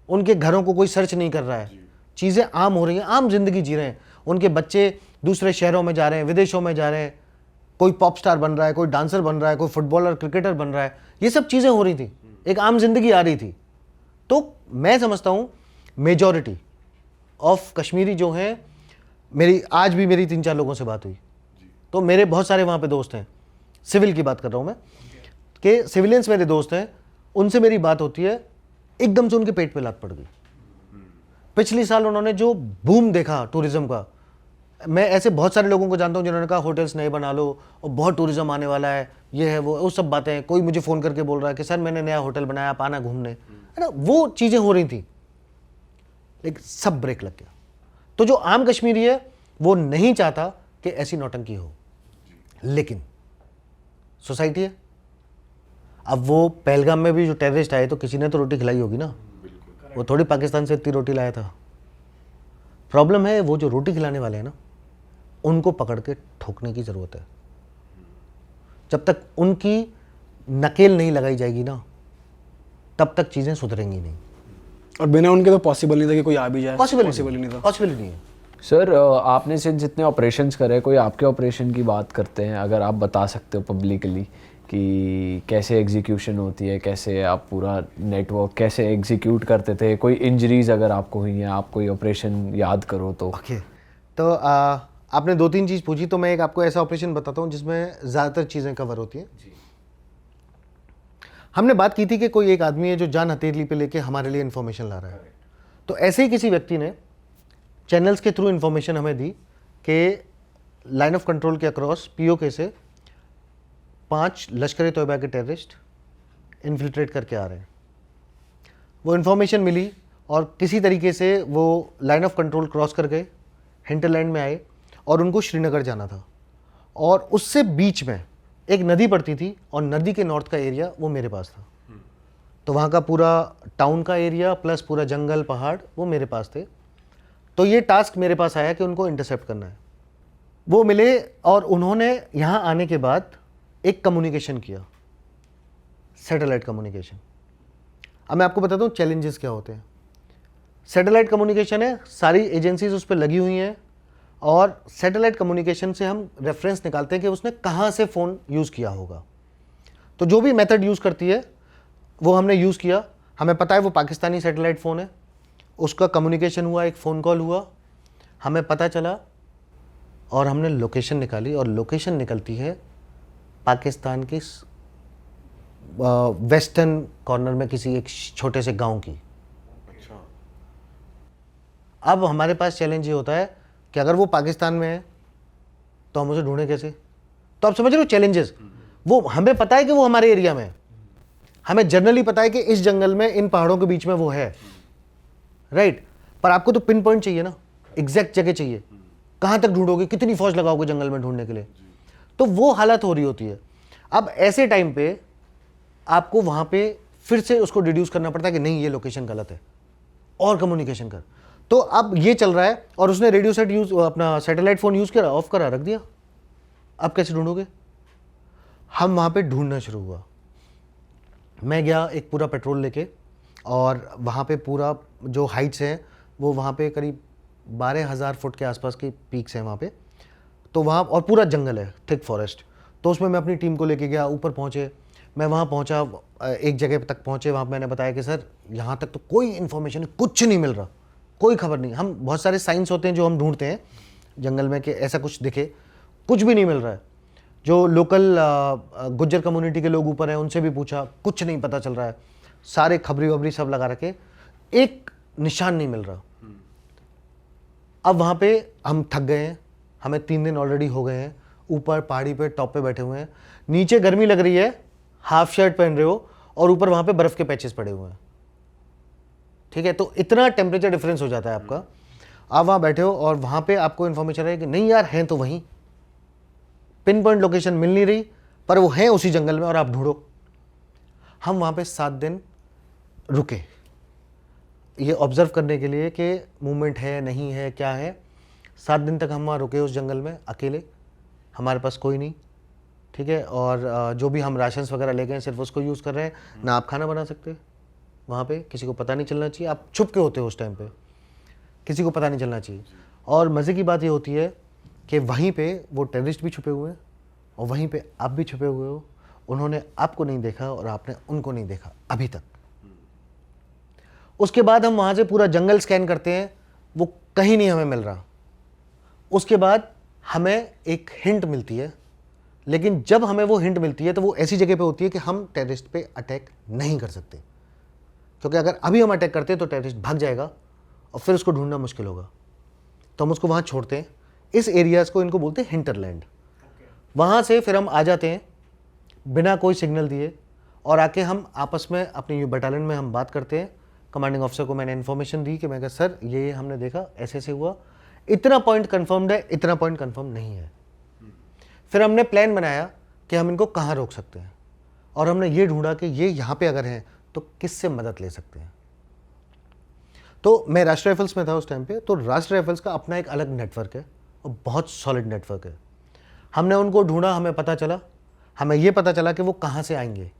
उनके घरों को कोई सर्च नहीं कर रहा है, चीज़ें आम हो रही हैं, आम जिंदगी जी रहे हैं। उनके बच्चे दूसरे शहरों में जा रहे हैं, विदेशों में जा रहे हैं, कोई पॉप स्टार बन रहा है, कोई डांसर बन रहा है, कोई फुटबॉलर क्रिकेटर बन रहा है। ये सब चीज़ें हो रही थी, एक आम जिंदगी आ रही थी। तो मैं समझता हूँ मेजॉरिटी ऑफ कश्मीरी जो हैं, मेरी आज भी मेरी 3-4 लोगों से बात हुई, तो मेरे बहुत सारे वहाँ पे दोस्त हैं, सिविल की बात कर रहा हूँ मैं, कि सिविलियंस मेरे दोस्त हैं, उनसे मेरी बात होती है, एकदम से उनके पेट पे लात पड़ गई। पिछले साल उन्होंने जो बूम देखा टूरिज्म का, मैं ऐसे बहुत सारे लोगों को जानता हूँ जिन्होंने कहा होटल्स नए बना लो और बहुत टूरिज्म आने वाला है, ये है वो सब बातें। कोई मुझे फ़ोन करके बोल रहा है कि सर मैंने नया होटल बनाया, आप आना घूमने, है ना। वो चीज़ें हो रही थी, लेकिन सब ब्रेक लग गया। तो जो आम कश्मीरी है वो नहीं चाहता कि ऐसी नौटंकी हो, लेकिन सोसाइटी है। अब वो पहलगाम में भी जो टेररिस्ट आए तो किसी ने तो रोटी खिलाई होगी ना, वो थोड़ी पाकिस्तान से इतनी रोटी लाया था। प्रॉब्लम है वो जो रोटी खिलाने वाले हैं ना, उनको पकड़ के ठोकने की ज़रूरत है। जब तक उनकी नकेल नहीं लगाई जाएगी ना, तब तक चीज़ें सुधरेंगी नहीं। और बिना उनके तो पॉसिबल नहीं था कि कोई आ भी जाए, पॉसिबल ही नहीं था। पॉसिबल नहीं है। सर आपने सिर्फ जितने ऑपरेशंस करे, कोई आपके ऑपरेशन की बात करते हैं, अगर आप बता सकते हो पब्लिकली कि कैसे एग्जीक्यूशन होती है, कैसे आप पूरा नेटवर्क कैसे एग्जीक्यूट करते थे, कोई इंजरीज अगर आपको हुई हैं, आप कोई ऑपरेशन याद करो तो। ओके, तो आपने 2-3 चीज़ पूछी, तो मैं एक आपको ऐसा ऑपरेशन बताता हूँ जिसमें ज़्यादातर चीज़ें कवर होती हैं। हमने बात की थी कि कोई एक आदमी है जो जान हथेली पे लेके हमारे लिए इन्फॉर्मेशन ला रहा है। तो ऐसे ही किसी व्यक्ति ने चैनल्स के थ्रू इन्फॉर्मेशन हमें दी कि लाइन ऑफ कंट्रोल के अक्रॉस पीओके से 5 लश्कर तोयबा के टेररिस्ट इन्फिल्ट्रेट करके आ रहे हैं। वो इन्फॉर्मेशन मिली और किसी तरीके से वो लाइन ऑफ कंट्रोल क्रॉस कर गए, हिंटरलैंड में आए और उनको श्रीनगर जाना था। और उससे बीच में एक नदी पड़ती थी और नदी के नॉर्थ का एरिया वो मेरे पास था। तो वहाँ का पूरा टाउन का एरिया प्लस पूरा जंगल पहाड़ वो मेरे पास थे। तो ये टास्क मेरे पास आया कि उनको इंटरसेप्ट करना है। वो मिले और उन्होंने यहाँ आने के बाद एक कम्युनिकेशन किया, सैटेलाइट कम्युनिकेशन। अब मैं आपको बताता हूँ चैलेंजेस क्या होते हैं। सैटेलाइट कम्युनिकेशन है, सारी एजेंसीज उस पर लगी हुई हैं और सैटेलाइट कम्युनिकेशन से हम रेफरेंस निकालते हैं कि उसने कहाँ से फ़ोन यूज़ किया होगा। तो जो भी मेथड यूज़ करती है वो हमने यूज़ किया। हमें पता है वो पाकिस्तानी सैटेलाइट फ़ोन है, उसका कम्युनिकेशन हुआ, एक फ़ोन कॉल हुआ, हमें पता चला और हमने लोकेशन निकाली। और लोकेशन निकलती है पाकिस्तान की वेस्टर्न कॉर्नर में किसी एक छोटे से गांव की। अब हमारे पास चैलेंज ये होता है कि अगर वो पाकिस्तान में है तो हम उसे ढूंढें कैसे। तो आप समझ रहे हो चैलेंजेस। वो हमें पता है कि वो हमारे एरिया में है, हमें जनरली पता है कि इस जंगल में इन पहाड़ों के बीच में वो है, राइट। पर आपको तो पिन पॉइंट चाहिए ना, एग्जैक्ट जगह चाहिए। कहाँ तक ढूंढोगे, कितनी फौज लगाओगे जंगल में ढूंढने के लिए। तो वो हालत हो रही होती है। अब ऐसे टाइम पे आपको वहाँ पे फिर से उसको डिड्यूस करना पड़ता है कि नहीं ये लोकेशन गलत है और कम्युनिकेशन कर। तो अब ये चल रहा है और उसने रेडियो सेट यूज़, अपना सैटेलाइट फ़ोन यूज़ करा, ऑफ करा, रख दिया। अब कैसे ढूंढोगे? हम वहाँ पे ढूंढना शुरू हुआ। मैं गया एक पूरा पेट्रोल लेके, और वहाँ पे पूरा जो हाइट्स हैं वो वहाँ पे करीब 12,000 फुट के आसपास की पीक्स हैं वहाँ पे। तो वहाँ और पूरा जंगल है, थिक फॉरेस्ट। तो उसमें मैं अपनी टीम को लेके गया, ऊपर पहुँचे। मैं वहाँ पहुँचा, एक जगह तक पहुँचे, वहाँ मैंने बताया कि सर यहाँ तक तो कोई इन्फॉर्मेशन, कुछ नहीं मिल रहा, कोई खबर नहीं। हम बहुत सारे साइंस होते हैं जो हम ढूंढते हैं जंगल में कि ऐसा कुछ दिखे, कुछ भी नहीं मिल रहा है। जो लोकल गुज्जर कम्युनिटी के लोग ऊपर हैं उनसे भी पूछा, कुछ नहीं पता चल रहा है। सारे खबरी वबरी सब लगा रखे, एक निशान नहीं मिल रहा। अब वहाँ पे हम थक गए हैं, हमें 3 दिन ऑलरेडी हो गए हैं, ऊपर पहाड़ी पे टॉप पे बैठे हुए हैं, नीचे गर्मी लग रही है, हाफ शर्ट पहन रहे हो, और ऊपर वहाँ पे बर्फ़ के पैचेस पड़े हुए हैं। ठीक है, तो इतना टेम्परेचर डिफरेंस हो जाता है आपका। आप वहाँ बैठे हो और वहाँ पे आपको इन्फॉर्मेशन है कि नहीं यार हैं तो वहीं, पिन पॉइंट लोकेशन मिल नहीं रही, पर वो हैं उसी जंगल में और आप ढूंढो। हम वहाँ पे 7 दिन रुके ये ऑब्जर्व करने के लिए कि मूवमेंट है नहीं है क्या है। 7 दिन तक हम वहाँ रुके उस जंगल में अकेले, हमारे पास कोई नहीं। ठीक है, और जो भी हम राशंस वगैरह ले गए सिर्फ उसको यूज़ कर रहे हैं। ना आप खाना बना सकते वहाँ पे, किसी को पता नहीं चलना चाहिए, आप छुप के होते हो उस टाइम पे, किसी को पता नहीं चलना चाहिए। और मज़े की बात ये होती है कि वहीं पे वो टेररिस्ट भी छुपे हुए हैं और वहीं पे आप भी छुपे हुए हो। उन्होंने आपको नहीं देखा और आपने उनको नहीं देखा अभी तक। उसके बाद हम वहाँ से पूरा जंगल स्कैन करते हैं, वो कहीं नहीं हमें मिल रहा। उसके बाद हमें एक हिंट मिलती है, लेकिन जब हमें वो हिंट मिलती है तो वो ऐसी जगह पे होती है कि हम टेररिस्ट पे अटैक नहीं कर सकते, क्योंकि अगर अभी हम अटैक करते हैं तो टेररिस्ट भाग जाएगा और फिर उसको ढूंढना मुश्किल होगा। तो हम उसको वहाँ छोड़ते हैं। इस एरियाज़ को इनको बोलते हैं हिंटरलैंड। वहाँ से फिर हम आ जाते हैं बिना कोई सिग्नल दिए, और आके हम आपस में अपनी बटालियन में हम बात करते हैं। कमांडिंग ऑफिसर को मैंने इन्फॉर्मेशन दी कि मैं कहा सर ये हमने देखा, ऐसे ऐसे हुआ, इतना पॉइंट कन्फर्म्ड है, इतना पॉइंट कन्फर्म नहीं है। फिर हमने प्लान बनाया कि हम इनको कहाँ रोक सकते हैं, और हमने ये ढूंढा कि ये यहाँ पे अगर हैं तो किससे मदद ले सकते हैं। तो मैं राष्ट्रीय राइफल्स में था उस टाइम पे, तो राष्ट्रीय राइफल्स का अपना एक अलग नेटवर्क है और बहुत सॉलिड नेटवर्क है। हमने उनको ढूंढा, हमें पता चला, हमें ये पता चला कि वो कहाँ से आएंगे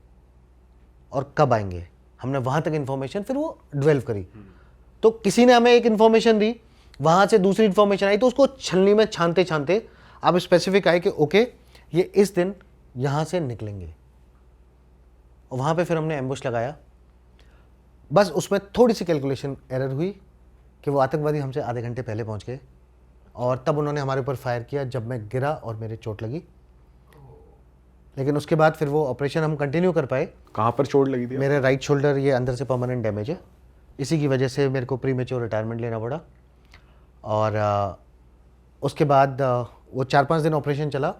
और कब आएंगे। हमने वहाँ तक इन्फॉर्मेशन फिर वो डेवलप करी। तो किसी ने हमें एक इन्फॉर्मेशन दी, वहाँ से दूसरी इन्फॉर्मेशन आई, तो उसको छलनी में छानते छानते आप स्पेसिफिक आए कि ओके ये इस दिन यहाँ से निकलेंगे, और वहाँ पे फिर हमने एम्बुश लगाया। बस उसमें थोड़ी सी कैलकुलेशन एरर हुई कि वो आतंकवादी हमसे आधे घंटे पहले पहुँच गए, और तब उन्होंने हमारे ऊपर फायर किया जब मैं गिरा और मेरे चोट लगी। लेकिन उसके बाद फिर वो ऑपरेशन हम कंटिन्यू कर पाए। कहाँ पर चोट लगी थी? मेरे राइट शोल्डर, ये अंदर से परमानेंट डैमेज है, इसी की वजह से मेरे को प्रीमेच्योर रिटायरमेंट लेना पड़ा। और उसके बाद वो 4-5 दिन ऑपरेशन चला,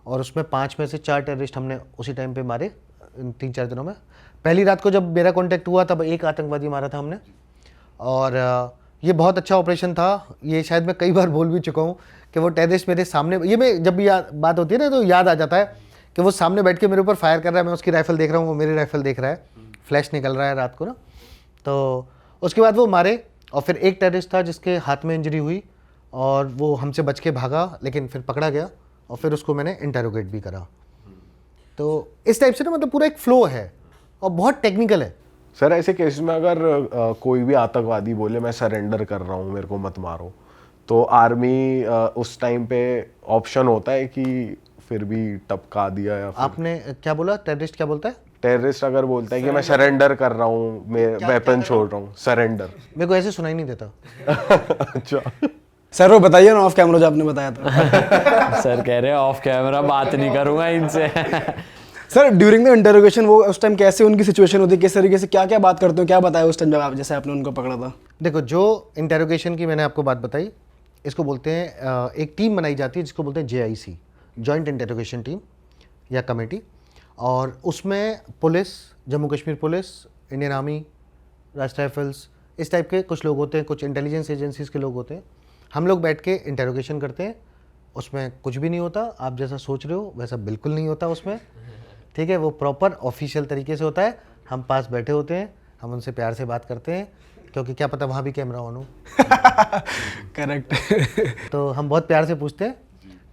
और उसमें 5 में से 4 टेररिस्ट हमने उसी टाइम पे मारे इन 3-4 दिनों में। पहली रात को जब मेरा कॉन्टैक्ट हुआ तब एक आतंकवादी मारा था हमने, और ये बहुत अच्छा ऑपरेशन था। ये शायद मैं कई बार बोल भी चुका हूँ कि वो टेररिस्ट मेरे सामने, ये मैं जब भी बात होती है ना तो याद आ जाता है कि वो सामने बैठ के मेरे ऊपर फायर कर रहा है, मैं उसकी राइफ़ल देख रहा हूँ, वो मेरी राइफ़ल देख रहा है, फ्लैश निकल रहा है रात को ना। तो उसके बाद वो मारे, और फिर एक टेररिस्ट था जिसके हाथ में इंजरी हुई और वो हमसे बच के भागा, लेकिन फिर पकड़ा गया और फिर उसको मैंने इंटेरोगेट भी करा। तो इस टाइप से ना मतलब पूरा एक फ्लो है और बहुत टेक्निकल है। सर ऐसे केस में अगर कोई भी आतंकवादी बोले मैं सरेंडर कर रहा हूँ, मेरे को मत मारो, तो आर्मी उस टाइम पे ऑप्शन होता है कि फिर भी टपका दिया, या आपने क्या बोला? टेररिस्ट क्या बोलता है? टेररिस्ट अगर बोलता है कि मैं सरेंडर कर रहा हूँ, मैं वेपन छोड़ रहा हूँ, सरेंडर। मेरे को ऐसे सुनाई नहीं देता। अच्छा सर वो बताइए ना ऑफ कैमरा जो आपने बताया था। सर कह रहे हैं ऑफ कैमरा बात नहीं करूंगा इनसे। सर ड्यूरिंग द इंटरोगेशन वो उस टाइम कैसे उनकी सिचुएशन होती है, किस तरीके से क्या क्या बात करते हो, क्या बताया उस टाइम जब आप जैसे आपने उनको पकड़ा था? देखो, जो इंटेरोगेशन की मैंने आपको बात बताई, इसको बोलते हैं एक टीम बनाई जाती है जिसको बोलते हैं JIC, जॉइंट इंटेरोगेशन टीम या कमेटी। और उसमें police, Jammu Kashmir police, Indian army, राष्ट्रीय राइफल्स, इस टाइप के कुछ लोग होते हैं, कुछ इंटेलिजेंस एजेंसीज के लोग होते हैं। हम लोग बैठ के इंटेरोगेशन करते हैं। उसमें कुछ भी नहीं होता, आप जैसा सोच रहे हो वैसा बिल्कुल नहीं होता उसमें। ठीक है, वो प्रॉपर ऑफिशियल तरीके से होता है। हम पास बैठे होते हैं, हम उनसे प्यार से बात करते हैं, क्योंकि क्या पता वहाँ भी कैमरा ऑन हो। करेक्ट। तो हम बहुत प्यार से पूछते हैं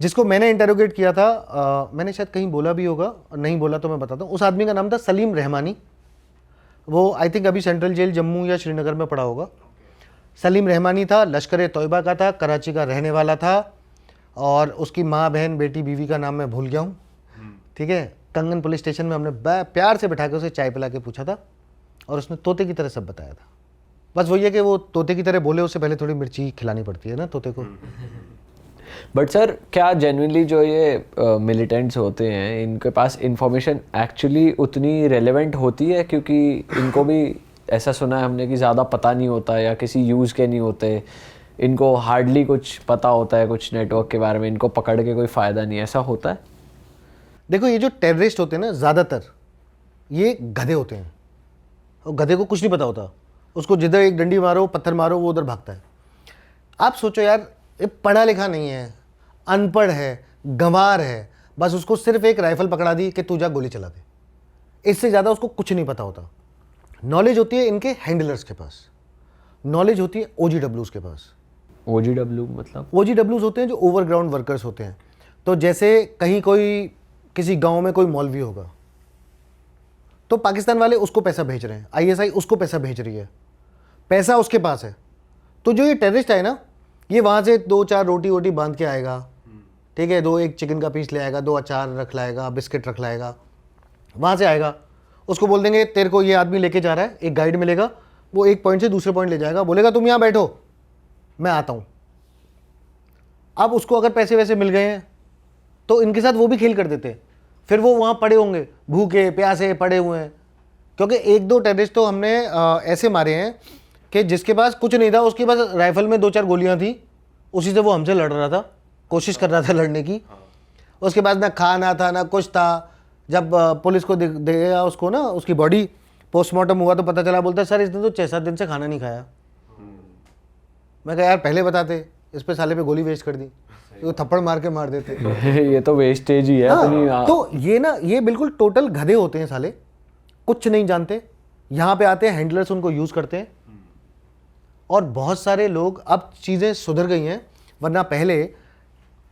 जिसको मैंने इंटेरोगेट किया था, मैंने शायद कहीं बोला भी होगा, और नहीं बोला तो मैं बताता हूँ। उस आदमी का नाम था सलीम रहमानी। वो आई थिंक अभी सेंट्रल जेल जम्मू या श्रीनगर में पड़ा होगा। सलीम रहमानी था, लश्कर तोयबा का था, कराची का रहने वाला था, और उसकी माँ, बहन, बेटी, बीवी का नाम मैं भूल गया हूँ, ठीक है। कंगन पुलिस स्टेशन में हमने प्यार से बैठा के उसे चाय पिला के पूछा था, और उसने तोते की तरह सब बताया था। बस वही है कि वो तोते की तरह बोले, उससे पहले थोड़ी मिर्ची खिलानी पड़ती है ना तोते को। बट सर, क्या जेन्युइनली जो ये मिलिटेंट्स होते हैं, इनके पास इंफॉर्मेशन एक्चुअली उतनी रेलेवेंट होती है? क्योंकि इनको भी ऐसा सुना है हमने कि ज़्यादा पता नहीं होता या किसी यूज़ के नहीं होते, इनको हार्डली कुछ पता होता है कुछ नेटवर्क के बारे में, इनको पकड़ के कोई फ़ायदा नहीं, ऐसा होता है? देखो, ये जो टेररिस्ट होते हैं ना, ज़्यादातर ये गधे होते हैं, और गधे को कुछ नहीं पता होता। उसको जिधर एक डंडी मारो, पत्थर मारो, वो उधर भागता है। आप सोचो यार, ये पढ़ा लिखा नहीं है, अनपढ़ है, गंवार है, बस उसको सिर्फ एक राइफल पकड़ा दी कि तू जा गोली चला दे, इससे ज़्यादा उसको कुछ नहीं पता होता। नॉलेज होती है इनके हैंडलर्स के पास, नॉलेज होती है OGWs के पास। OGW मतलब? OGWs होते हैं जो ओवरग्राउंड वर्कर्स होते हैं। तो जैसे कहीं कोई किसी गांव में कोई मौलवी होगा, तो पाकिस्तान वाले उसको पैसा भेज रहे हैं, ISI उसको पैसा भेज रही है, पैसा उसके पास है। तो जो ये टेररिस्ट है ना, ये वहाँ से 2-4 रोटी वोटी बांध के आएगा, ठीक है, 1 चिकन का पीस ले आएगा, 2 अचार रख लाएगा, बिस्किट रख लाएगा, वहाँ से आएगा। उसको बोल देंगे तेरे को ये आदमी लेके जा रहा है, एक गाइड मिलेगा, वो एक पॉइंट से दूसरे पॉइंट ले जाएगा, बोलेगा तुम यहाँ बैठो, मैं आता हूँ। अब उसको अगर पैसे वैसे मिल गए हैं तो इनके साथ वो भी खेल कर देते हैं। फिर वो वहाँ पड़े होंगे, भूखे प्यासे पड़े हुए हैं, क्योंकि 1-2 टेररिस्ट तो हमने ऐसे मारे हैं कि जिसके पास कुछ नहीं था, उसके पास राइफल में 2-4 गोलियां थी, उसी से वो हमसे लड़ रहा था, कोशिश कर रहा था लड़ने की। उसके पास ना खाना था ना कुछ था। जब पुलिस को दिया उसको ना, उसकी बॉडी पोस्टमार्टम हुआ तो पता चला, बोलता सर इसने तो 6-7 दिन से खाना नहीं खाया। मैं कहा यार पहले बताते, इस पे साले पे गोली वेस्ट कर दी, तो थप्पड़ मार के मार देते। ये तो वेस्टेज ही है अपनी। तो ये ना, ये बिल्कुल टोटल गधे होते हैं साले, कुछ नहीं जानते। यहाँ पे आते हैं, हैंडलर्स उनको यूज़ करते हैं। और बहुत सारे लोग, अब चीज़ें सुधर गई हैं, वरना पहले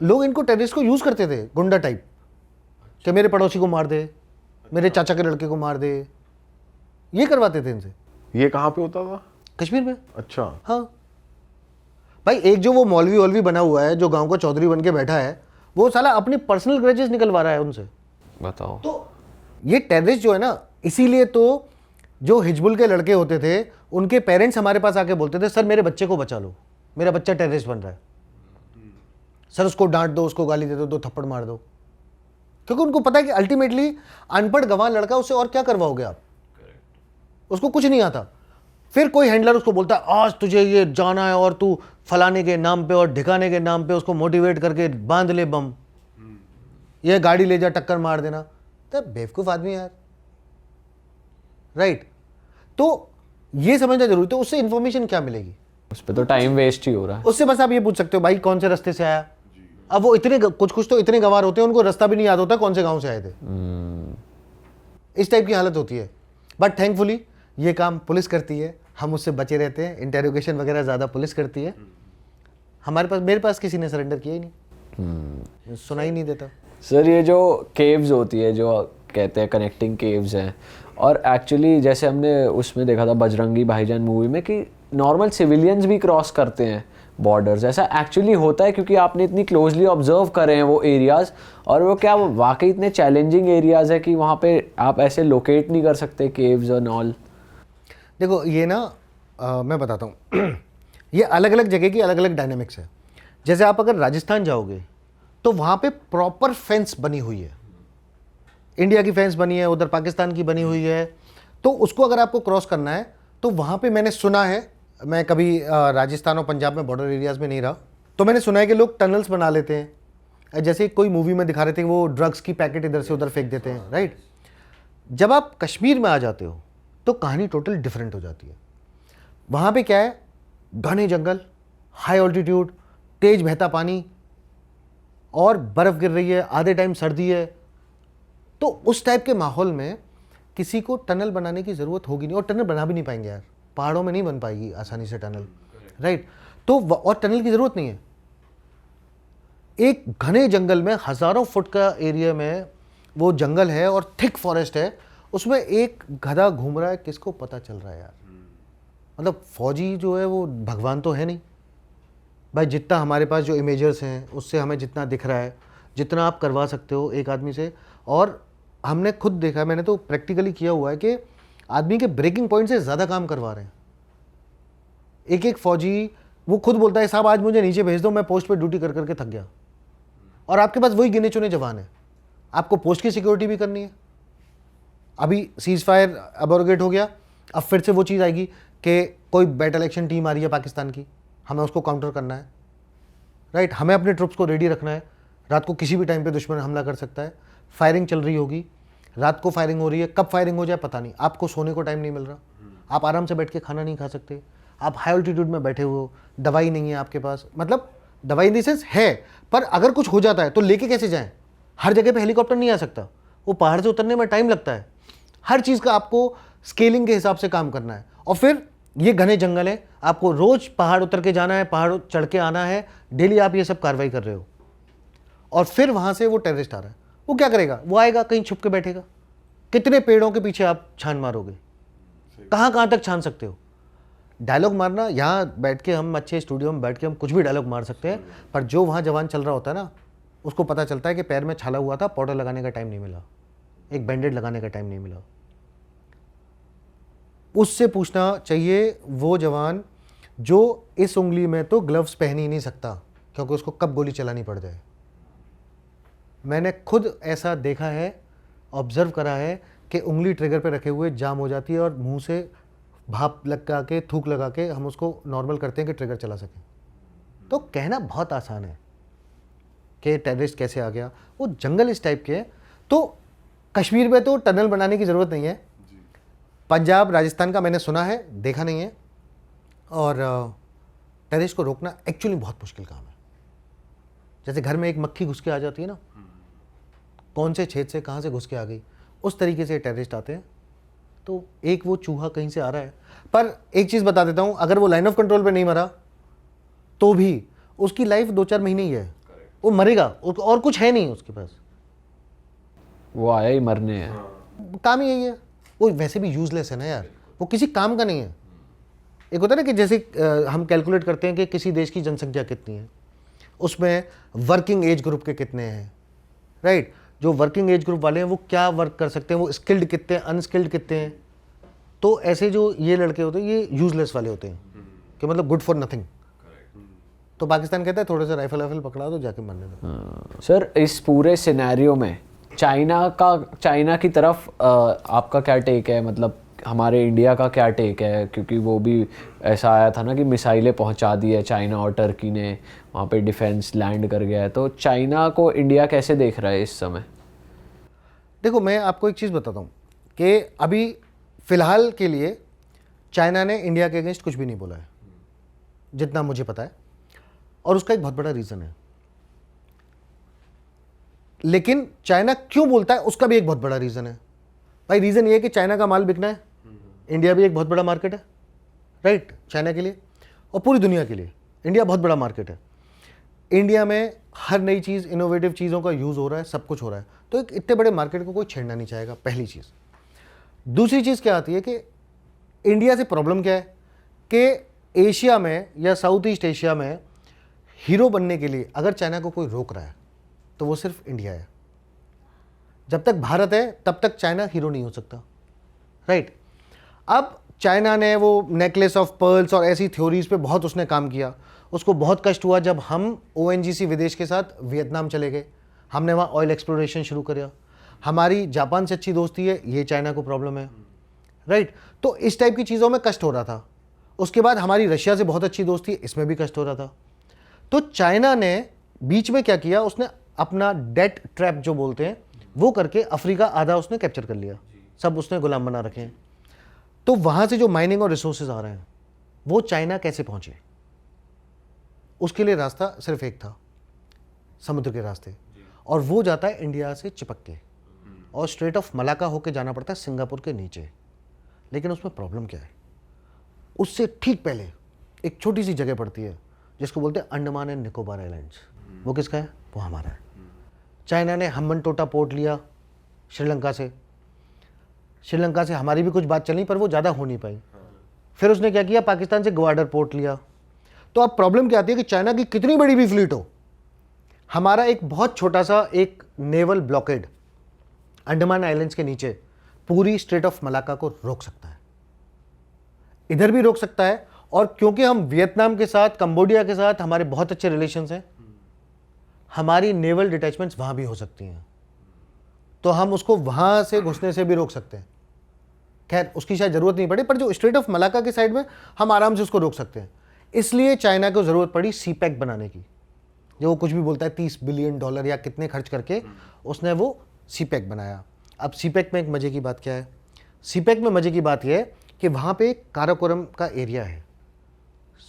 लोग इनको टेररिस्ट को यूज़ करते थे गुंडा टाइप, कि मेरे पड़ोसी को मार दे, मेरे चाचा के लड़के को मार दे, ये करवाते थे इनसे। ये कहाँ पे होता था? कश्मीर में। अच्छा। हाँ भाई, एक जो वो मौलवी बना हुआ है, जो गांव का चौधरी बन के बैठा है, वो साला अपनी पर्सनल ग्रजेस निकलवा रहा है उनसे। बताओ। तो ये टेररिस्ट जो है ना, इसीलिए तो जो हिजबुल के लड़के होते थे, उनके पेरेंट्स हमारे पास आके बोलते थे सर मेरे बच्चे को बचा लो, मेरा बच्चा टेररिस्ट बन रहा है, सर उसको डांट दो, उसको गाली दे दो, 2 थप्पड़ मार दो। क्योंकि उनको पता है कि अल्टीमेटली अनपढ़ गंवार लड़का, उससे और क्या करवाओगे आप, उसको कुछ नहीं आता। फिर कोई हैंडलर उसको बोलता है आज तुझे ये जाना है, और तू फलाने के नाम पे और ढिकाने के नाम पे उसको मोटिवेट करके बांध ले बम, ये गाड़ी ले जा टक्कर मार देना। तो बेवकूफ़ आदमी यार, राइट। तो ये समझना जरूरी। तो उससे इंफॉर्मेशन क्या मिलेगी? उस पर तो टाइम वेस्ट ही हो रहा है। उससे बस आप ये पूछ सकते हो भाई कौन से रास्ते से आया। अब वो इतने कुछ तो इतने गंवार होते हैं, उनको रास्ता भी नहीं याद होता कौन से गांव से आए थे। इस टाइप की हालत होती है। बट थैंकफुली ये काम पुलिस करती है, हम उससे बचे रहते हैं। इंटेरोगेशन वगैरह ज़्यादा पुलिस करती है। हमारे पास, मेरे पास किसी ने सरेंडर किया ही नहीं, सुना ही नहीं देता। सर ये जो केव्स होती है, जो कहते हैं कनेक्टिंग केव्स हैं, और एक्चुअली जैसे हमने उसमें देखा था बजरंगी भाईजान मूवी में कि नॉर्मल सिविलियंस भी क्रॉस करते हैं बॉर्डर्स, ऐसा एक्चुअली होता है? क्योंकि आपने इतनी क्लोजली ऑब्जर्व करे हैं वो एरियाज़, और वो क्या वाकई इतने चैलेंजिंग एरियाज़ है कि वहाँ पे आप ऐसे लोकेट नहीं कर सकते केव्स और ऑल? देखो ये ना मैं बताता हूँ ये अलग अलग जगह की अलग अलग डायनेमिक्स है। जैसे आप अगर राजस्थान जाओगे तो वहाँ पे प्रॉपर फेंस बनी हुई है, इंडिया की फेंस बनी है, उधर पाकिस्तान की बनी हुई है। तो उसको अगर आपको क्रॉस करना है तो वहाँ पे मैंने सुना है, मैं कभी राजस्थान और पंजाब में बॉर्डर एरियाज़ में नहीं रहा, तो मैंने सुना है कि लोग टनल्स बना लेते हैं। जैसे कोई मूवी में दिखा रहे थे, वो ड्रग्स की पैकेट इधर से उधर फेंक देते हैं, राइट। जब आप कश्मीर में आ जाते हो तो कहानी टोटल डिफरेंट हो जाती है। वहाँ पे क्या है, घने जंगल, हाई ऑल्टीट्यूड, तेज बहता पानी, और बर्फ़ गिर रही है, आधे टाइम सर्दी है। तो उस टाइप के माहौल में किसी को टनल बनाने की ज़रूरत होगी नहीं, और टनल बना भी नहीं पाएंगे यार, पहाड़ों में नहीं बन पाएगी आसानी से टनल, राइट। तो और टनल की ज़रूरत नहीं है। एक घने जंगल में हज़ारों फुट का एरिया में वो जंगल है और थिक फॉरेस्ट है, उसमें एक गधा घूम रहा है, किसको पता चल रहा है यार। मतलब फौजी जो है वो भगवान तो है नहीं भाई, जितना हमारे पास जो इमेजर्स हैं उससे हमें जितना दिख रहा है, जितना आप करवा सकते हो एक आदमी से, और हमने खुद देखा है, मैंने तो प्रैक्टिकली किया हुआ है कि आदमी के ब्रेकिंग पॉइंट से ज़्यादा काम करवा रहे हैं। एक एक फौजी वो खुद बोलता है साहब आज मुझे नीचे भेज दो, मैं पोस्ट पे ड्यूटी कर करके थक गया। और आपके पास वही गिने चुने जवान हैं, आपको पोस्ट की सिक्योरिटी भी करनी है। अभी सीज फायर अबोरगेट हो गया, अब फिर से वो चीज़ आएगी कि कोई बैटल एक्शन टीम आ रही है पाकिस्तान की, हमें उसको काउंटर करना है, राइट। हमें अपने ट्रुप्स को रेडी रखना है, रात को किसी भी टाइम पे दुश्मन हमला कर सकता है। फायरिंग चल रही होगी, रात को फायरिंग हो रही है, कब फायरिंग हो जाए पता नहीं, आपको सोने को टाइम नहीं मिल रहा, आप आराम से बैठ के खाना नहीं खा सकते, आप हाई ऑल्टीट्यूड में बैठे हुए हो, दवाई नहीं है आपके पास, मतलब दवाई इन द सेंस है, पर अगर कुछ हो जाता है तो लेके कैसे जाएं। हर जगह पे हेलीकॉप्टर नहीं आ सकता, वो पहाड़ से उतरने में टाइम लगता है। हर चीज़ का आपको स्केलिंग के हिसाब से काम करना है। और फिर ये घने जंगल है, आपको रोज़ पहाड़ उतर के जाना है, पहाड़ चढ़ के आना है, डेली आप ये सब कार्रवाई कर रहे हो। और फिर वहाँ से वो टेररिस्ट आ रहा है, वो क्या करेगा, वो आएगा कहीं छुप के बैठेगा। कितने पेड़ों के पीछे आप छान मारोगे, कहाँ कहाँ तक छान सकते हो। डायलॉग मारना, यहाँ बैठ के हम अच्छे स्टूडियो में बैठ के हम कुछ भी डायलॉग मार सकते हैं, पर जो वहाँ जवान चल रहा होता है ना, उसको पता चलता है कि पैर में छाला हुआ था, पाउडर लगाने का टाइम नहीं मिला, एक बैंडेड लगाने का टाइम नहीं मिला। उससे पूछना चाहिए वो जवान जो इस उंगली में तो ग्लव्स पहन ही नहीं सकता क्योंकि उसको कब गोली चलानी पड़ जाए। मैंने खुद ऐसा देखा है, ऑब्जर्व करा है कि उंगली ट्रिगर पे रखे हुए जाम हो जाती है और मुंह से भाप लगा के, थूक लगा के हम उसको नॉर्मल करते हैं कि ट्रिगर चला सकें। तो कहना बहुत आसान है कि टेररिस्ट कैसे आ गया, वो जंगल इस टाइप के हैं। तो कश्मीर में तो टनल बनाने की ज़रूरत नहीं है, पंजाब राजस्थान का मैंने सुना है, देखा नहीं है। और टेररिस्ट को रोकना एक्चुअली बहुत मुश्किल काम है। जैसे घर में एक मक्खी घुस के आ जाती है ना, कौन से छेद से कहाँ से घुस के आ गई, उस तरीके से टेररिस्ट आते हैं। तो एक वो चूहा कहीं से आ रहा है, पर एक चीज़ बता देता हूँ, अगर वो लाइन ऑफ कंट्रोल पे नहीं मरा तो भी उसकी लाइफ 2-4 महीने ही है, वो मरेगा, और कुछ है नहीं उसके पास, वो आया ही मरने है। काम ही यही है। वो वैसे भी यूजलेस है ना यार, वो किसी काम का नहीं है। एक होता है ना कि जैसे हम कैलकुलेट करते हैं कि किसी देश की जनसंख्या कितनी है, उसमें वर्किंग एज ग्रुप के कितने हैं, राइट। जो वर्किंग एज ग्रुप वाले हैं वो क्या वर्क कर सकते हैं, वो स्किल्ड कितने हैं, अनस्किल्ड कितने हैं। तो ऐसे जो ये लड़के होते हैं ये यूजलेस वाले होते हैं कि मतलब गुड फॉर नथिंग। तो पाकिस्तान कहता है थोड़ा सा राइफल पकड़ा दो, जाके मरने दो। सर इस पूरे सिनेरियो में चाइना की तरफ आपका क्या टेक है, मतलब हमारे इंडिया का क्या टेक है, क्योंकि वो भी ऐसा आया था ना कि मिसाइलें पहुंचा दी है चाइना और टर्की ने, वहाँ पे डिफेंस लैंड कर गया है। तो चाइना को इंडिया कैसे देख रहा है इस समय? देखो मैं आपको एक चीज़ बताता हूँ कि अभी फ़िलहाल के लिए चाइना ने इंडिया के अगेंस्ट कुछ भी नहीं बोला है जितना मुझे पता है, और उसका एक बहुत बड़ा रीज़न है। लेकिन चाइना क्यों बोलता है उसका भी एक बहुत बड़ा रीज़न है भाई। रीज़न ये है कि चाइना का माल बिकना है, इंडिया भी एक बहुत बड़ा मार्केट है, राइट, चाइना के लिए और पूरी दुनिया के लिए इंडिया बहुत बड़ा मार्केट है। इंडिया में हर नई चीज़, इनोवेटिव चीज़ों का यूज़ हो रहा है, सब कुछ हो रहा है, तो एक इतने बड़े मार्केट को कोई छेड़ना नहीं चाहेगा, पहली चीज़। दूसरी चीज़ क्या आती है कि इंडिया से प्रॉब्लम क्या है कि एशिया में या साउथ ईस्ट एशिया में हीरो बनने के लिए अगर चाइना को कोई रोक रहा है तो वो सिर्फ इंडिया है। जब तक भारत है तब तक चाइना हीरो नहीं हो सकता, राइट। अब चाइना ने वो नेकलेस ऑफ पर्ल्स और ऐसी थ्योरीज पे बहुत उसने काम किया, उसको बहुत कष्ट हुआ जब हम ONGC विदेश के साथ वियतनाम चले गए, हमने वहाँ ऑयल एक्सप्लोरेशन शुरू किया। हमारी जापान से अच्छी दोस्ती है, ये चाइना को प्रॉब्लम है, राइट। तो इस टाइप की चीज़ों में कष्ट हो रहा था। उसके बाद हमारी रशिया से बहुत अच्छी दोस्ती है, इसमें भी कष्ट हो रहा था। तो चाइना ने बीच में क्या किया, उसने अपना डेट ट्रैप जो बोलते हैं वो करके अफ्रीका आधा उसने कैप्चर कर लिया, सब उसने गुलाम बना रखे हैं। तो वहाँ से जो माइनिंग और रिसोर्सेज आ रहे हैं वो चाइना कैसे पहुँचे, उसके लिए रास्ता सिर्फ एक था, समुद्र के रास्ते, और वो जाता है इंडिया से चिपक के और स्ट्रेट ऑफ मलाका होके जाना पड़ता है सिंगापुर के नीचे। लेकिन उसमें प्रॉब्लम क्या है, उससे ठीक पहले एक छोटी सी जगह पड़ती है जिसको बोलते हैं अंडमान एंड निकोबार आइलैंड्स। वो किसका है? वो हमारा है। चाइना ने हम्बनटोटा पोर्ट लिया श्रीलंका से। श्रीलंका से हमारी भी कुछ बात चली पर वो ज़्यादा हो नहीं पाई। फिर उसने क्या किया? पाकिस्तान से ग्वाडर पोर्ट लिया। तो अब प्रॉब्लम क्या आती है कि चाइना की कितनी बड़ी भी फ्लीट हो, हमारा एक बहुत छोटा सा एक नेवल ब्लॉकेड अंडमान आइलैंड्स के नीचे पूरी स्ट्रेट ऑफ मलाक्का को रोक सकता है। इधर भी रोक सकता है, और क्योंकि हम वियतनाम के साथ, कंबोडिया के साथ हमारे बहुत अच्छे रिलेशंस हैं, हमारी नेवल डिटैचमेंट्स वहां भी हो सकती हैं, तो हम उसको वहां से घुसने से भी रोक सकते हैं। खैर उसकी शायद जरूरत नहीं पड़े, पर जो स्ट्रेट ऑफ मलाक्का के साइड में हम आराम से उसको रोक सकते हैं। इसलिए चाइना को जरूरत पड़ी सीपैक बनाने की, जो वो कुछ भी बोलता है $30 बिलियन या कितने खर्च करके उसने वो सीपैक बनाया। अब सीपैक में एक मजे की बात क्या है? सीपैक में मजे की बात यह है कि वहां पे काराकोरम का एरिया है,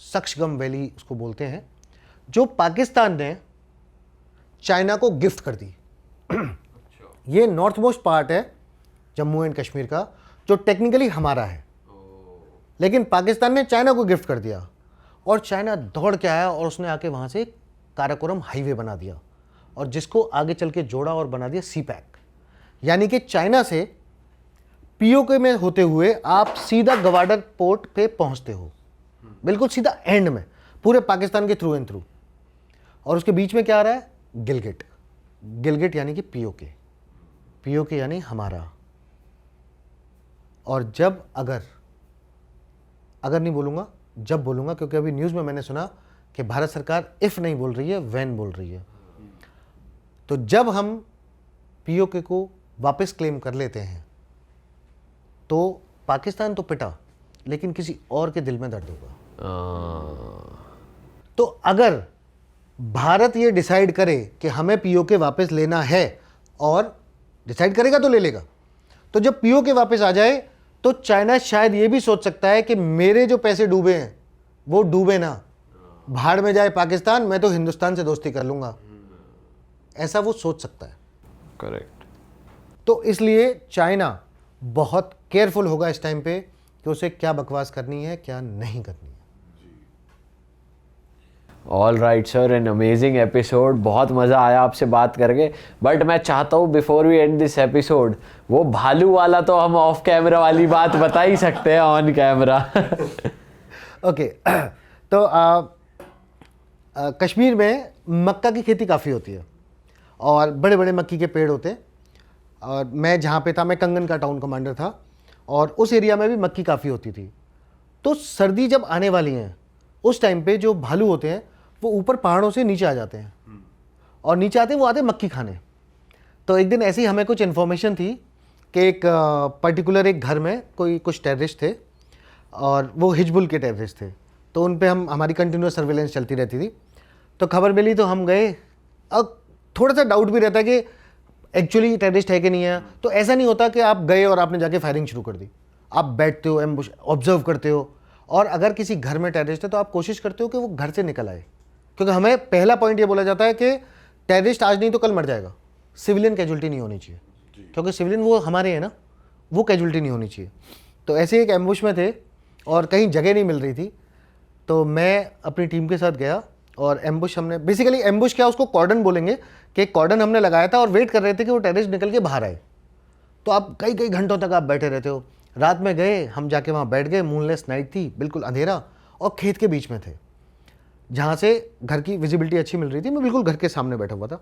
सक्शगम वैली उसको बोलते हैं, जो पाकिस्तान ने चाइना को गिफ्ट कर दी। ये नॉर्थ मोस्ट पार्ट है जम्मू एंड कश्मीर का, जो टेक्निकली हमारा है, लेकिन पाकिस्तान ने चाइना को गिफ्ट कर दिया। और चाइना दौड़ के आया और उसने आके वहां से काराकोरम हाईवे बना दिया, और जिसको आगे चल के जोड़ा और बना दिया सीपैक। यानी कि चाइना से पीओके में होते हुए आप सीधा ग्वाडर पोर्ट पे पहुंचते हो, बिल्कुल सीधा एंड में, पूरे पाकिस्तान के थ्रू एंड थ्रू। और उसके बीच में क्या आ रहा है? गिलगिट। गिलगिट यानी कि पीओके, पीओके यानी हमारा। और जब अगर नहीं बोलूंगा, जब बोलूंगा, क्योंकि अभी न्यूज़ में मैंने सुना कि भारत सरकार इफ नहीं बोल रही है, व्हेन बोल रही है। तो जब हम पीओके को वापस क्लेम कर लेते हैं तो पाकिस्तान तो पिटा, लेकिन किसी और के दिल में दर्द होगा। तो अगर भारत ये डिसाइड करे कि हमें पीओके वापस लेना है, और डिसाइड करेगा तो ले लेगा, तो जब पीओके वापस आ जाए तो चाइना शायद ये भी सोच सकता है कि मेरे जो पैसे डूबे हैं वो डूबे ना, भाड़ में जाए पाकिस्तान, मैं तो हिंदुस्तान से दोस्ती कर लूंगा, ऐसा वो सोच सकता है। करेक्ट। तो इसलिए चाइना बहुत केयरफुल होगा इस टाइम पे कि उसे क्या बकवास करनी है, क्या नहीं करनी है। All right sir, an amazing episode, बहुत मज़ा आया आपसे बात करके। बट मैं चाहता हूँ before we end this episode, वो भालू वाला तो हम ऑफ कैमरा वाली बात बता ही सकते हैं ऑन कैमरा। ओके, तो कश्मीर में मक्का की खेती काफ़ी होती है, और बड़े बड़े मक्की के पेड़ होते हैं। और मैं जहाँ पे था, मैं कंगन का टाउन कमांडर था, और उस एरिया में भी मक्की काफ़ी होती थी। तो सर्दी जब आने वाली हैं, उस टाइम पे जो भालू होते हैं वो ऊपर पहाड़ों से नीचे आ जाते हैं, और नीचे आते हैं वो आते हैं मक्की खाने। तो एक दिन ऐसी हमें कुछ इन्फॉर्मेशन थी कि एक पर्टिकुलर एक घर में कुछ टेररिस्ट थे, और वो हिजबुल के टेररिस्ट थे। तो उन पे हमारी कंटिन्यूस सर्वेलेंस चलती रहती थी। तो खबर मिली तो हम गए। अब थोड़ा सा डाउट भी रहता है कि एक्चुअली टेररिस्ट है कि नहीं है। तो ऐसा नहीं होता कि आप गए और आपने जाके फायरिंग शुरू कर दी। आप बैठते हो, एम्बुश ऑब्जर्व करते हो, और अगर किसी घर में टेररिस्ट है तो आप कोशिश करते हो कि वो घर से निकल आए, क्योंकि हमें पहला पॉइंट ये बोला जाता है कि टेररिस्ट आज नहीं तो कल मर जाएगा, सिविलियन कैजुअलिटी नहीं होनी चाहिए, क्योंकि सिविलियन वो हमारे हैं ना, वो कैजुअलिटी नहीं होनी चाहिए। तो ऐसे एक एम्बुश में थे और कहीं जगह नहीं मिल रही थी, तो मैं अपनी टीम के साथ गया और एम्बुश हमने, बेसिकली एम्बुश क्या, उसको कॉर्डन बोलेंगे, कि कॉर्डन हमने लगाया था और वेट कर रहे थे कि वो टेररिस्ट निकल के बाहर आए। तो आप कई कई घंटों तक आप बैठे रहते हो। रात में गए हम, जाके वहाँ बैठ गए, मूनलेस नाइट थी, बिल्कुल अंधेरा, और खेत के बीच में थे जहाँ से घर की विजिबिलिटी अच्छी मिल रही थी। मैं बिल्कुल घर के सामने बैठा हुआ था,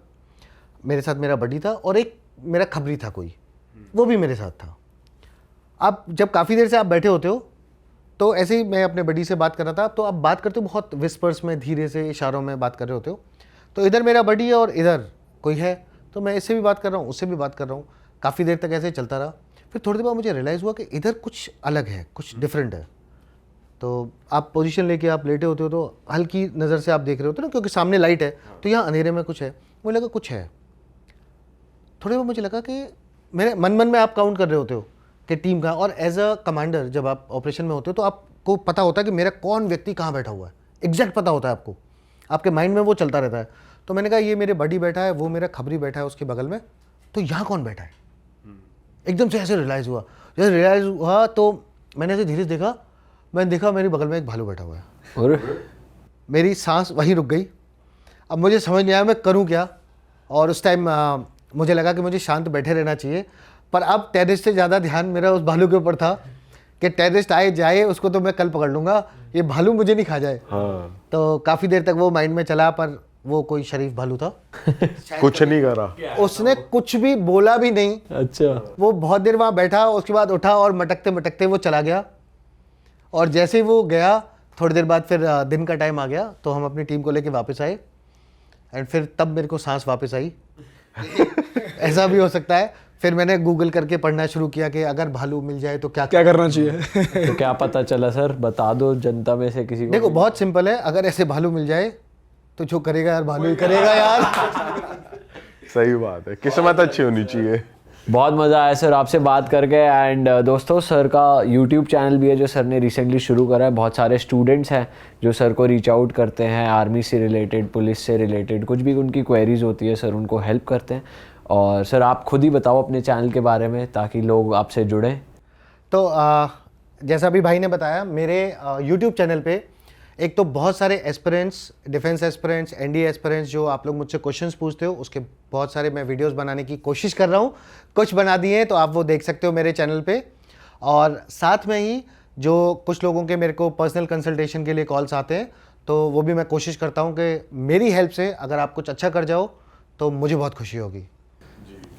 मेरे साथ मेरा बडी था और एक मेरा खबरी था कोई, वो भी मेरे साथ था। अब जब काफ़ी देर से आप बैठे होते हो तो ऐसे ही मैं अपने बडी से बात कर रहा था। तो आप बात करते हो बहुत विस्पर्स में, धीरे से इशारों में बात कर रहे होते हो। तो इधर मेरा बडी है और इधर कोई है, तो मैं इससे भी बात कर रहा हूँ, उससे भी बात कर रहा हूँ। काफ़ी देर तक ऐसे ही चलता रहा। फिर थोड़ी देर बाद मुझे रियलाइज़ हुआ कि इधर कुछ अलग है, कुछ डिफरेंट है। तो आप पोजीशन लेके आप लेटे होते हो तो हल्की नज़र से आप देख रहे होते हो ना, क्योंकि सामने लाइट है, तो यहाँ अंधेरे में कुछ है। मुझे लगा कुछ है। थोड़ी देर मुझे लगा कि मेरे मन में आप काउंट कर रहे होते हो कि टीम का, और एज अ कमांडर जब आप ऑपरेशन में होते हो तो आपको पता होता है कि मेरा कौन व्यक्ति कहाँ बैठा हुआ है, एग्जैक्ट पता होता है आपको, आपके माइंड में वो चलता रहता है। तो मैंने कहा ये मेरे बडी बैठा है, वो मेरा खबरी बैठा है उसके बगल में, तो यहाँ कौन बैठा है। एकदम से ऐसे रियलाइज़ हुआ। जैसे रियलाइज़ हुआ तो मैंने ऐसे धीरे से देखा, मैंने देखा मेरे बगल में एक भालू बैठा हुआ है। और मेरी सांस वहीं रुक गई। अब मुझे समझ नहीं आया मैं करूं क्या। और उस टाइम मुझे लगा कि मुझे शांत बैठे रहना चाहिए, पर अब टेररिस्ट से ज़्यादा ध्यान मेरा उस भालू के ऊपर था कि टेररिस्ट आए जाए उसको तो मैं कल पकड़ लूँगा, ये भालू मुझे नहीं खा जाए। हाँ। तो काफ़ी देर तक वो माइंड में चला, पर वो कोई शरीफ भालू था। कुछ नहीं करा। उसने कुछ भी बोला भी नहीं। अच्छा। वो बहुत देर वहाँ बैठा, उसके बाद उठा और मटकते मटकते वो चला गया। और जैसे ही वो गया थोड़ी देर बाद फिर दिन का टाइम आ गया, तो हम अपनी टीम को लेके वापस आए एंड फिर तब मेरे को सांस वापस आई। ऐसा भी हो सकता है। फिर मैंने गूगल करके पढ़ना शुरू किया कि अगर भालू मिल जाए तो क्या क्या करना चाहिए। तो क्या पता चला सर, बता दो जनता में से किसी को। देखो बहुत सिंपल है, अगर ऐसे भालू मिल जाए तो जो करेगा यार भालू ही करेगा यार। सही बात है, किस्मत अच्छी होनी चाहिए। बहुत मज़ा आया सर आपसे बात करके। एंड दोस्तों, सर का यूट्यूब चैनल भी है जो सर ने रिसेंटली शुरू करा है। बहुत सारे स्टूडेंट्स हैं जो सर को रीच आउट करते हैं, आर्मी से रिलेटेड, पुलिस से रिलेटेड, कुछ भी उनकी क्वेरीज होती है सर उनको हेल्प करते हैं। और सर आप खुद ही बताओ अपने चैनल के बारे में ताकि लोग आपसे जुड़ें। तो जैसा अभी भाई ने बताया, मेरे यूट्यूब चैनल पे एक तो बहुत सारे aspirants, defence aspirants, NDA aspirants जो आप लोग मुझसे क्वेश्चंस पूछते हो, उसके बहुत सारे मैं वीडियोस बनाने की कोशिश कर रहा हूँ। कुछ बना दिए हैं तो आप वो देख सकते हो मेरे चैनल पे। और साथ में ही जो कुछ लोगों के मेरे को पर्सनल कंसल्टेशन के लिए कॉल्स आते हैं, तो वो भी मैं कोशिश करता हूँ कि मेरी हेल्प से अगर आप कुछ अच्छा कर जाओ तो मुझे बहुत खुशी होगी।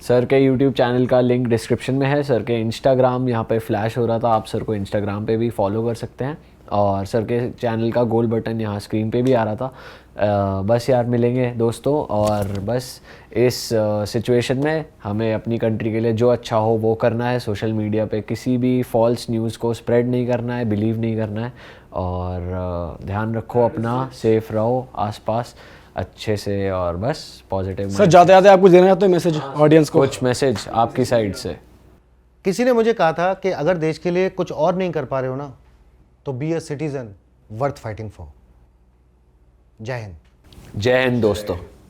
सर के यूट्यूब चैनल का लिंक डिस्क्रिप्शन में है। सर के इंस्टाग्राम यहाँ पे फ्लैश हो रहा था, आप सर को इंस्टाग्राम पे भी फॉलो कर सकते हैं। और सर के चैनल का गोल बटन यहाँ स्क्रीन पे भी आ रहा था। बस यार मिलेंगे दोस्तों, और बस इस सिचुएशन में हमें अपनी कंट्री के लिए जो अच्छा हो वो करना है। सोशल मीडिया पे किसी भी फॉल्स न्यूज़ को स्प्रेड नहीं करना है, बिलीव नहीं करना है। और ध्यान रखो अपना, सेफ रहो आसपास अच्छे से, और बस पॉजिटिव। सर जाते जाते आप कुछ देना चाहते हो मैसेज ऑडियंस को? कुछ मैसेज आपकी साइड से? किसी ने मुझे कहा था कि अगर देश के लिए कुछ और नहीं कर पा रहे हो ना, तो be a citizen worth fighting for. जय हिंद। जय हिंद दोस्तों।